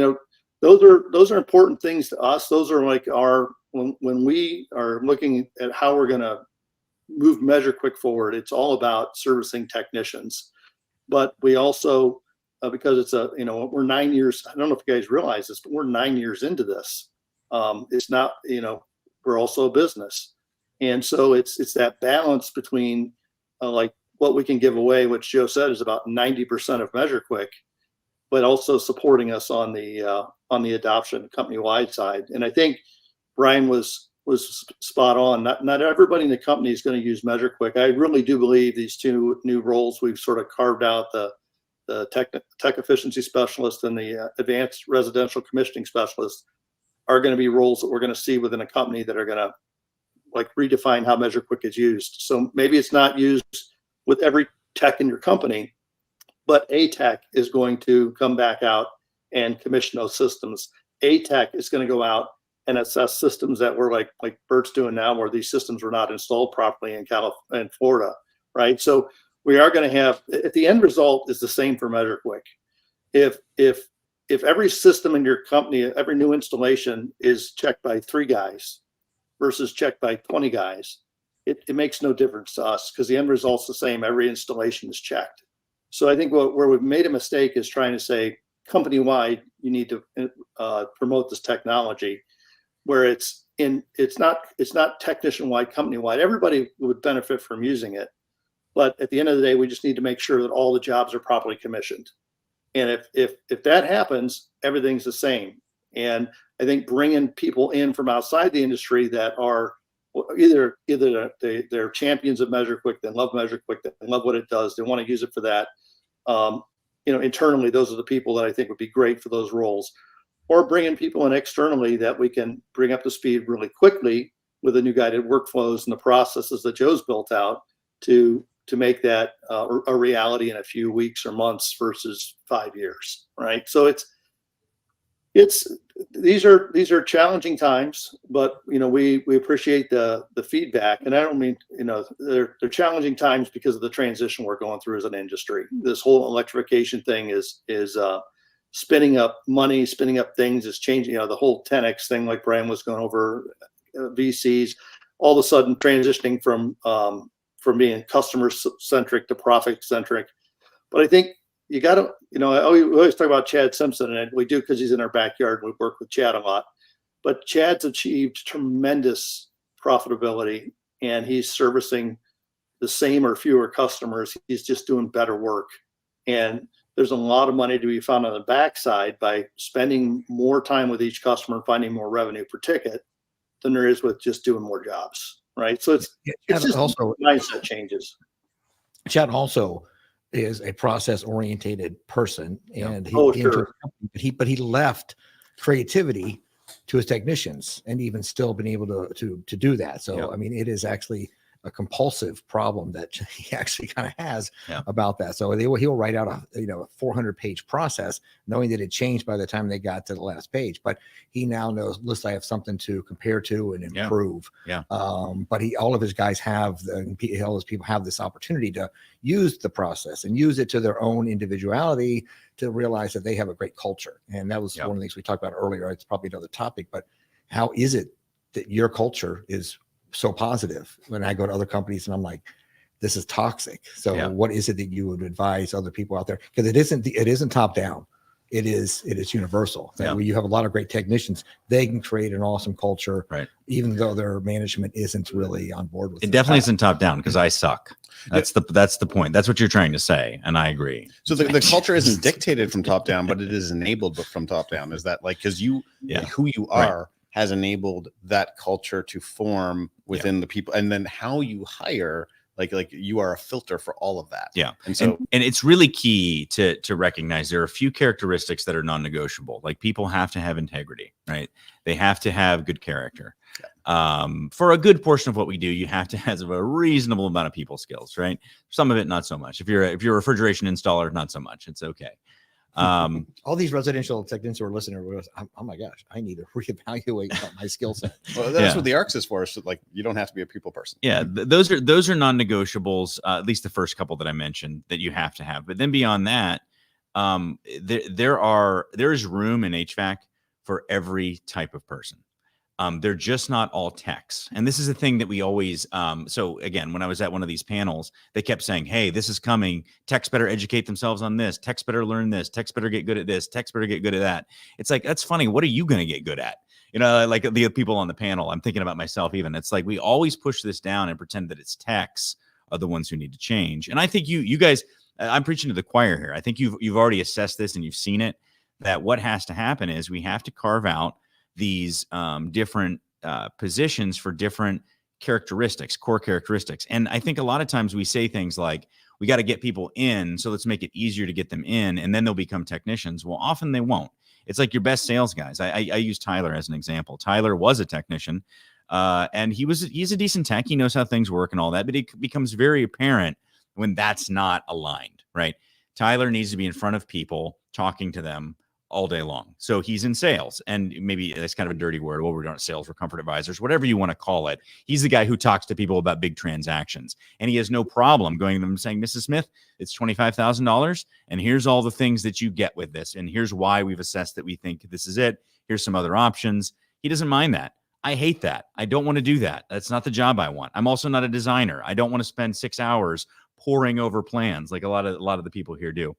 those are important things to us. Those are like when we are looking at how we're going to move MeasureQuick forward, it's all about servicing technicians. But we also, because it's we're 9 years, I don't know if you guys realize this, but we're 9 years into this. It's not, we're also a business. And so it's that balance between like what we can give away, which Joe said is about 90% of MeasureQuick, but also supporting us on the adoption company-wide side. And I think Brian was spot on. Not everybody in the company is going to use MeasureQuick. I really do believe these two new roles we've sort of carved out, the tech efficiency specialist and the advanced residential commissioning specialist, are going to be roles that we're going to see within a company that are going to like redefine how MeasureQuick is used. So maybe it's not used with every tech in your company, but a tech is going to come back out and commission those systems. A tech is going to go out and assess systems that were like Bert's doing now, where these systems were not installed properly in California and Florida, right? So we are going to have, if the end result is the same for MeasureQuick, if every system in your company, every new installation is checked by 3 guys versus checked by 20 guys, it makes no difference to us because the end result's the same. Every installation is checked. So I think where we've made a mistake is trying to say company-wide, you need to promote this technology, where it's not technician-wide, company-wide. Everybody would benefit from using it. But at the end of the day, we just need to make sure that all the jobs are properly commissioned. And if that happens, everything's the same. And I think bringing people in from outside the industry that are either they're champions of MeasureQuick, they love MeasureQuick, they love what it does, they want to use it for that. Internally, those are the people that I think would be great for those roles. Or bringing people in externally that we can bring up to speed really quickly with the new guided workflows and the processes that Joe's built out to make that a reality in a few weeks or months versus 5 years, right? So these are challenging times, but we appreciate the feedback, and I don't mean they're challenging times because of the transition we're going through as an industry. This whole electrification thing is spinning up money, spinning up things, is changing. The whole 10x thing, like Brian was going over, VCs, all of a sudden transitioning from being customer centric to profit centric. But I think you got to, we always talk about Chad Simpson, and we do because he's in our backyard. We work with Chad a lot, but Chad's achieved tremendous profitability, and he's servicing the same or fewer customers. He's just doing better work. And there's a lot of money to be found on the backside by spending more time with each customer and finding more revenue per ticket than there is with just doing more jobs, right? So it's just also mindset changes. Chad also is a process-orientated person, and he left creativity to his technicians, and even still been able to do that. So I mean, it is actually a compulsive problem that he actually kind of has about that. So he'll write out a 400-page process, knowing that it changed by the time they got to the last page. But he now knows, listen, I have something to compare to and improve. But all of his guys all his people have this opportunity to use the process and use it to their own individuality, to realize that they have a great culture. And that was one of the things we talked about earlier. It's probably another topic, but how is it that your culture is so positive when I go to other companies and I'm like, this is toxic? So what is it that you would advise other people out there? Because it isn't top down. It is universal. That when you have a lot of great technicians, they can create an awesome culture, right? Even though their management isn't really on board with it. It definitely isn't top down, because I suck. That's the point. That's what you're trying to say, and I agree. So the culture isn't dictated from top down, but it is enabled from top down. Is that like, because who you are has enabled that culture to form within the people, and then how you hire, like you are a filter for all of that. And so and it's really key to recognize there are a few characteristics that are non-negotiable. Like, people have to have integrity, right? They have to have good character. For a good portion of what we do, you have to have a reasonable amount of people skills, right? Some of it not so much. If you're a refrigeration installer, not so much. It's okay. All these residential technicians who are listening, oh my gosh, I need to reevaluate my skill set. Well, that's what the ARCS is for. So like, you don't have to be a people person. Those are non-negotiables. At least the first couple that I mentioned that you have to have. But then beyond that, there is room in HVAC for every type of person. They're just not all techs. And this is a thing that we always, so again, when I was at one of these panels, they kept saying, hey, this is coming. Techs better educate themselves on this. Techs better learn this. Techs better get good at this. Techs better get good at that. It's like, that's funny. What are you going to get good at? You know, like the people on the panel, I'm thinking about myself even. It's like, we always push this down and pretend that it's techs are the ones who need to change. And I think you guys, I'm preaching to the choir here. I think you've already assessed this and you've seen it, that what has to happen is we have to carve out these different positions for different characteristics, core characteristics. And I think a lot of times we say things like, we got to get people in, so let's make it easier to get them in, and then they'll become technicians. Well, often they won't. It's like your best sales guys. I use Tyler as an example. Tyler was a technician, and he's a decent tech. He knows how things work and all that, but it becomes very apparent when that's not aligned, right? Tyler needs to be in front of people, talking to them all day long. So he's in sales, and maybe that's kind of a dirty word. Well, we're not sales, we're comfort advisors, whatever you want to call it. He's the guy who talks to people about big transactions, and he has no problem going to them and saying, Mrs. Smith, it's $25,000, and here's all the things that you get with this, and here's why we've assessed that we think this is it. Here's some other options. He doesn't mind that. I hate that. I don't want to do that. That's not the job I want. I'm also not a designer. I don't want to spend 6 hours poring over plans like a lot of the people here do.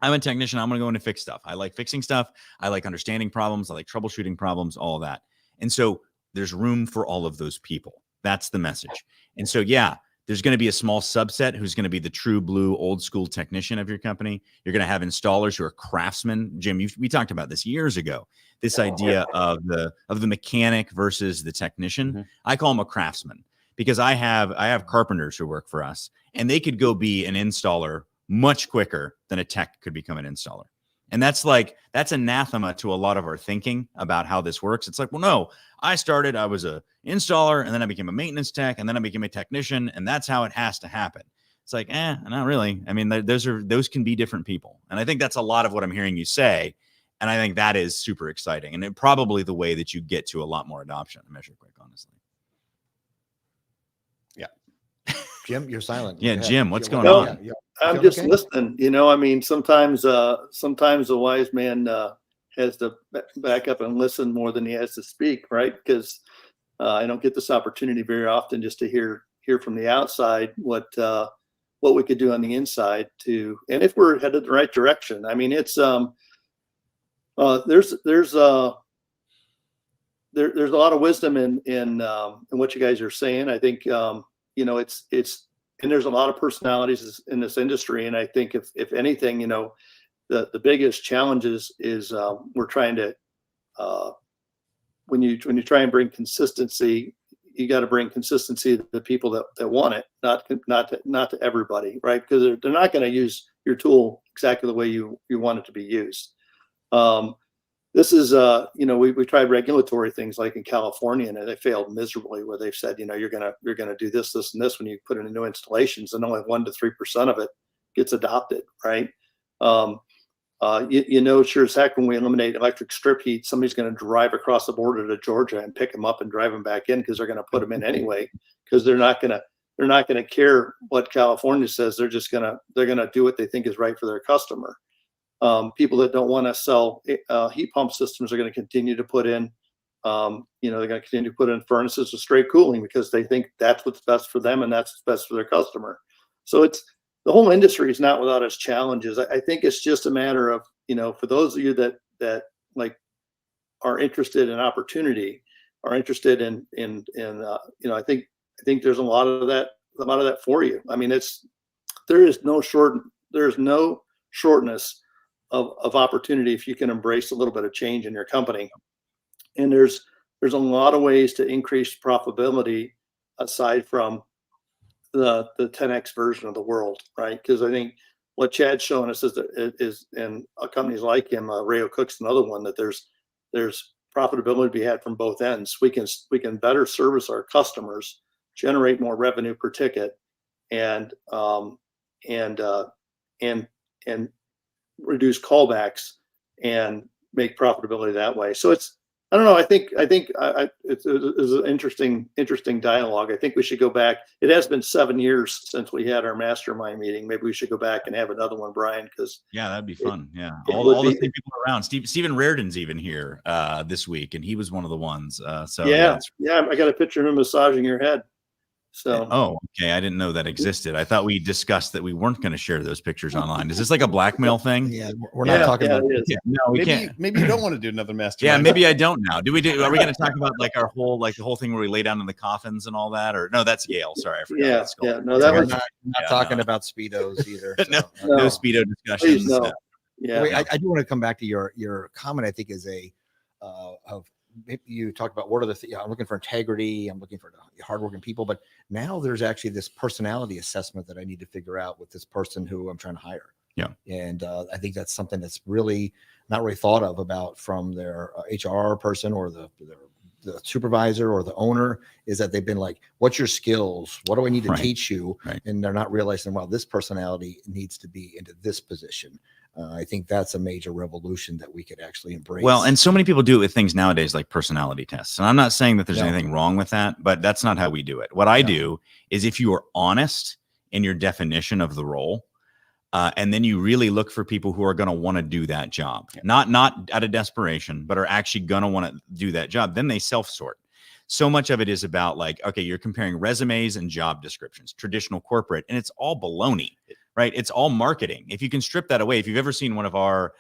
I'm a technician. I'm going to go in and fix stuff. I like fixing stuff. I like understanding problems. I like troubleshooting problems, all of that. And so there's room for all of those people. That's the message. And so, yeah, there's going to be a small subset who's going to be the true blue old school technician of your company. You're going to have installers who are craftsmen. Jim, we talked about this years ago, this idea of the mechanic versus the technician. Mm-hmm. I call them a craftsman because I have carpenters who work for us, and they could go be an installer much quicker than a tech could become an installer. And that's anathema to a lot of our thinking about how this works. It's like, well, no, I was a installer, and then I became a maintenance tech, and then I became a technician, and that's how it has to happen. It's like, not really. I mean, those can be different people. And I think that's a lot of what I'm hearing you say. And I think that is super exciting. And probably the way that you get to a lot more adoption of MeasureQuick, honestly. Yeah. Jim, you're silent. Yeah, Jim, what's going on? Yeah. I'm just listening. You know, I mean, sometimes a wise man has to back up and listen more than he has to speak, right? Because I don't get this opportunity very often just to hear from the outside what we could do on the inside and if we're headed the right direction. I mean, it's there's a lot of wisdom in what you guys are saying. I think you know, it's and there's a lot of personalities in this industry. And I think if anything, you know, the biggest challenges is we're trying to, when you try and bring consistency, you got to bring consistency to the people that want it, not to everybody, right? Because they're not going to use your tool exactly the way you want it to be used. This is, you know, we tried regulatory things like in California, and they failed miserably, where they've said, you know, you're gonna do this, and this when you put in new installations, and only 1 to 3% of it gets adopted, right? You know, sure as heck, when we eliminate electric strip heat, somebody's going to drive across the border to Georgia and pick them up and drive them back in because they're going to put them in anyway, because they're not going to care what California says. They're going to do what they think is right for their customer. People that don't want to sell heat pump systems are going to continue to put in, you know, they're going to continue to put in furnaces with straight cooling because they think that's what's best for them and that's what's best for their customer. So the whole industry is not without its challenges. I think it's just a matter of, you know, for those of you that like are interested in opportunity, are interested in you know, I think there's a lot of that for you. I mean, there is no shortness of opportunity if you can embrace a little bit of change in your company. And there's a lot of ways to increase profitability aside from the 10x version of the world, right? Because I think what Chad's showing us is and companies like him, Rayo Cook's another one, that there's profitability to be had from both ends. We can better service our customers, generate more revenue per ticket, and reduce callbacks and make profitability that way. So I don't know. I think it's an interesting dialogue. I think we should go back. It has been 7 years since we had our mastermind meeting. Maybe we should go back and have another one, Brian, because yeah, that'd be fun. it All the same people around. Stephen Reardon's even here this week, and he was one of the ones. So yeah, I got a picture of him massaging your head. So oh, okay. I didn't know that existed. I thought we discussed that we weren't going to share those pictures online. Is this like a blackmail thing? Yeah, we're not talking about. Yeah, no, we can't. Maybe you don't want to do another master. Yeah, maybe I don't now. Are we going to talk about like our whole the whole thing where we lay down in the coffins and all that? Or no, that's Yale. Sorry, I forgot. Yeah. No, that was not talking about Speedos either. no No. Speedo discussions. Please, no. Yeah. Wait, I do want to come back to your comment. I think is of maybe you talked about what are the I'm looking for integrity. I'm looking for hardworking people, but now there's actually this personality assessment that I need to figure out with this person who I'm trying to hire. Yeah, and I think that's something that's really not really thought of about from their HR person or the supervisor or the owner, is that they've been like, what's your skills? What do I need to teach you? Right. And they're not realizing, well, this personality needs to be into this position. I think that's a major revolution that we could actually embrace. Well, and so many people do it with things nowadays like personality tests. And I'm not saying that there's anything wrong with that, but that's not how we do it. What I do is if you are honest in your definition of the role, and then you really look for people who are going to want to do that job, not out of desperation, but are actually going to want to do that job, then they self-sort. So much of it is about like, okay, you're comparing resumes and job descriptions, traditional corporate, and it's all baloney. Right. It's all marketing. If you can strip that away, if you've ever seen one of our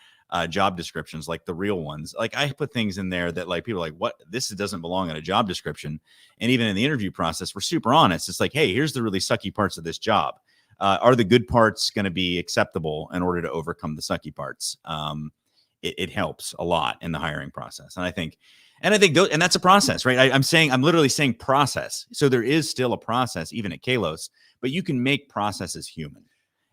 job descriptions, like the real ones, like I put things in there that like people are like, what? This doesn't belong in a job description. And even in the interview process, we're super honest. It's like, hey, here's the really sucky parts of this job. Are the good parts going to be acceptable in order to overcome the sucky parts? It helps a lot in the hiring process. And I think that's a process, right? I'm literally saying process. So there is still a process, even at Kalos, but you can make processes human.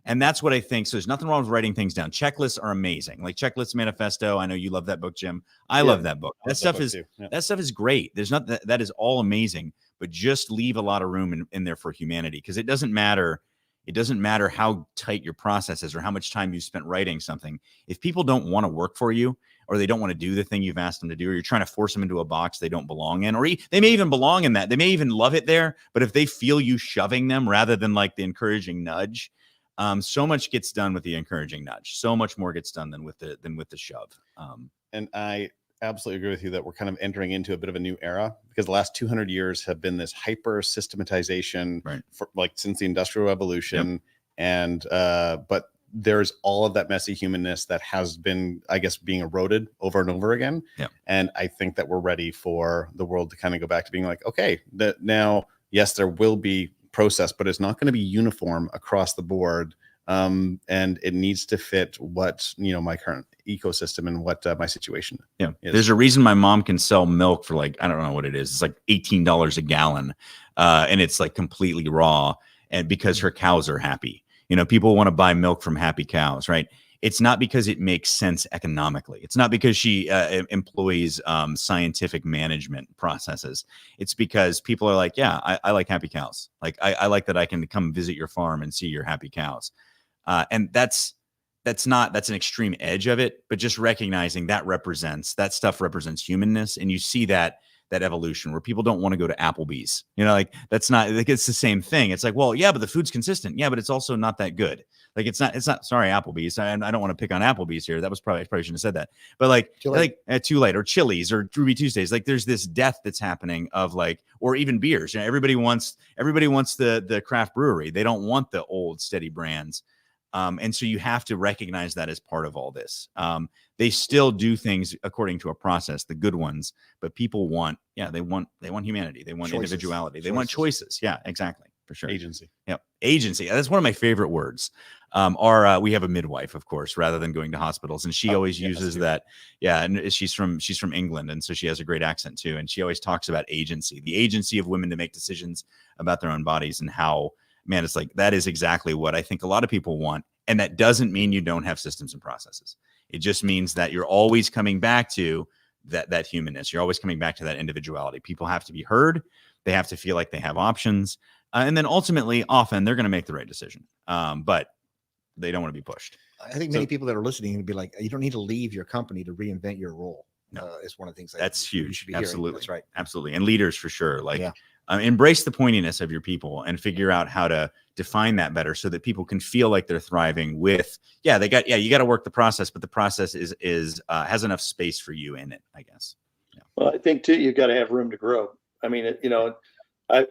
And that's what I think. So there's nothing wrong with writing things down. Checklists are amazing. Like Checklist Manifesto. I know you love that book, Jim. I love that book. That stuff is great. There's not that is all amazing, but just leave a lot of room in there for humanity, because it doesn't matter. It doesn't matter how tight your process is or how much time you spent writing something. If people don't want to work for you, or they don't want to do the thing you've asked them to do, or you're trying to force them into a box they don't belong in, or they may even belong in that. They may even love it there. But if they feel you shoving them rather than like the encouraging nudge, so much gets done with the encouraging nudge. So much more gets done than with the shove. And I absolutely agree with you that we're kind of entering into a bit of a new era, because the last 200 years have been this hyper systematization for like since the Industrial Revolution. And but there's all of that messy humanness that has been, I guess, being eroded over and over again. And I think that we're ready for the world to kind of go back to being like, okay, now, yes, there will be process, but it's not going to be uniform across the board, and it needs to fit what my current ecosystem and what my situation is. There's a reason my mom can sell milk for like, I don't know what it is, it's like $18 a gallon, and it's like completely raw, and because her cows are happy. People want to buy milk from happy cows, right? It's not because it makes sense economically. It's not because she employs scientific management processes. It's because people are like, yeah, I like happy cows. Like I like that I can come visit your farm and see your happy cows. And that's an extreme edge of it, but just recognizing that stuff represents humanness. And you see that evolution where people don't want to go to Applebee's, like that's not like, it's the same thing. It's like, well, yeah, but the food's consistent. Yeah, but it's also not that good. Like it's not, sorry, Applebee's. I don't want to pick on Applebee's here. That was I probably shouldn't have said that, but like Too Late or Chili's or Ruby Tuesdays. Like there's this death that's happening of like, or even beers, everybody wants the craft brewery. They don't want the old steady brands. And so you have to recognize that as part of all this. They still do things according to a process, the good ones, but people want humanity. They want individuality. They want choices. Yeah, exactly. For sure. Agency. Yeah. Agency. That's one of my favorite words. We have a midwife, of course, rather than going to hospitals. And she always uses that. Yeah. And she's from England. And so she has a great accent too. And she always talks about agency, the agency of women to make decisions about their own bodies, and how, man, it's like, that is exactly what I think a lot of people want. And that doesn't mean you don't have systems and processes. It just means that you're always coming back to that humanness. You're always coming back to that individuality. People have to be heard. They have to feel like they have options. And then ultimately, often they're going to make the right decision. But they don't want to be pushed. I think many people that are listening would be like, you don't need to leave your company to reinvent your role. No. is one of the things That's you huge. should be hearing. Absolutely. That's right. Absolutely. And leaders for sure. Like Yeah. Embrace the pointiness of your people and figure out how to define that better so that people can feel like they're thriving with, you got to work the process, but the process is has enough space for you in it, I guess. Yeah. Well, I think too, you've got to have room to grow. I mean,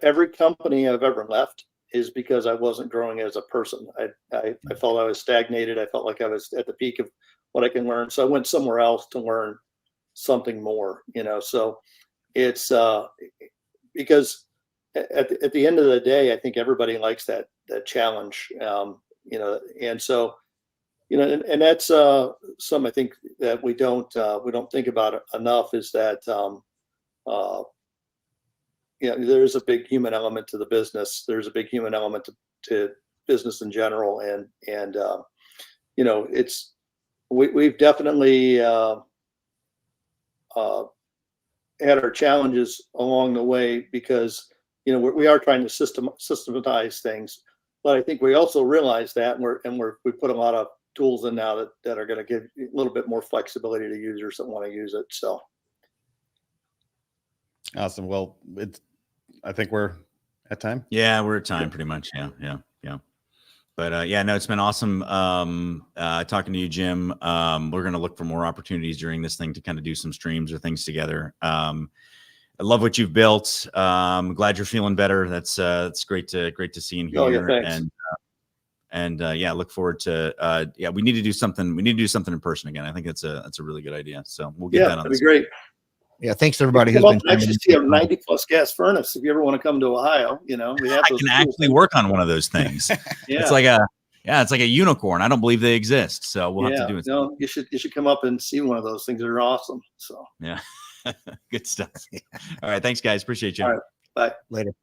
every company I've ever left is because I wasn't growing as a person. I felt I was stagnated. I felt like I was at the peak of what I can learn. So I went somewhere else to learn something more, so it's because at the end of the day, I think everybody likes that challenge, and so, and that's some, I think that we don't think about it enough is that, there's a big human element to the business. There's a big human element to business in general. And we've definitely had our challenges along the way because, we are trying to systematize things, but I think we also realize that we put a lot of tools in now that are going to give a little bit more flexibility to users that want to use it. So. Awesome. Well, I think we're at time. Yeah, we're at time pretty much. Yeah. But no, it's been awesome talking to you, Jim. We're going to look for more opportunities during this thing to kind of do some streams or things together. I love what you've built. I'm glad you're feeling better. That's great to see and hear. Oh, yeah, thanks. And look forward to we need to do something. We need to do something in person again. I think that's a really good idea. So we'll get that on. That'd be great. Yeah, thanks to everybody who's been. Actually, see a 90+ gas furnace. If you ever want to come to Ohio, we have. I can actually work on one of those things. Yeah. It's like a unicorn. I don't believe they exist, so we'll have to do it. No, you should come up and see one of those things. They're awesome. So yeah, good stuff. All right, thanks, guys. Appreciate you. All right, bye. Later.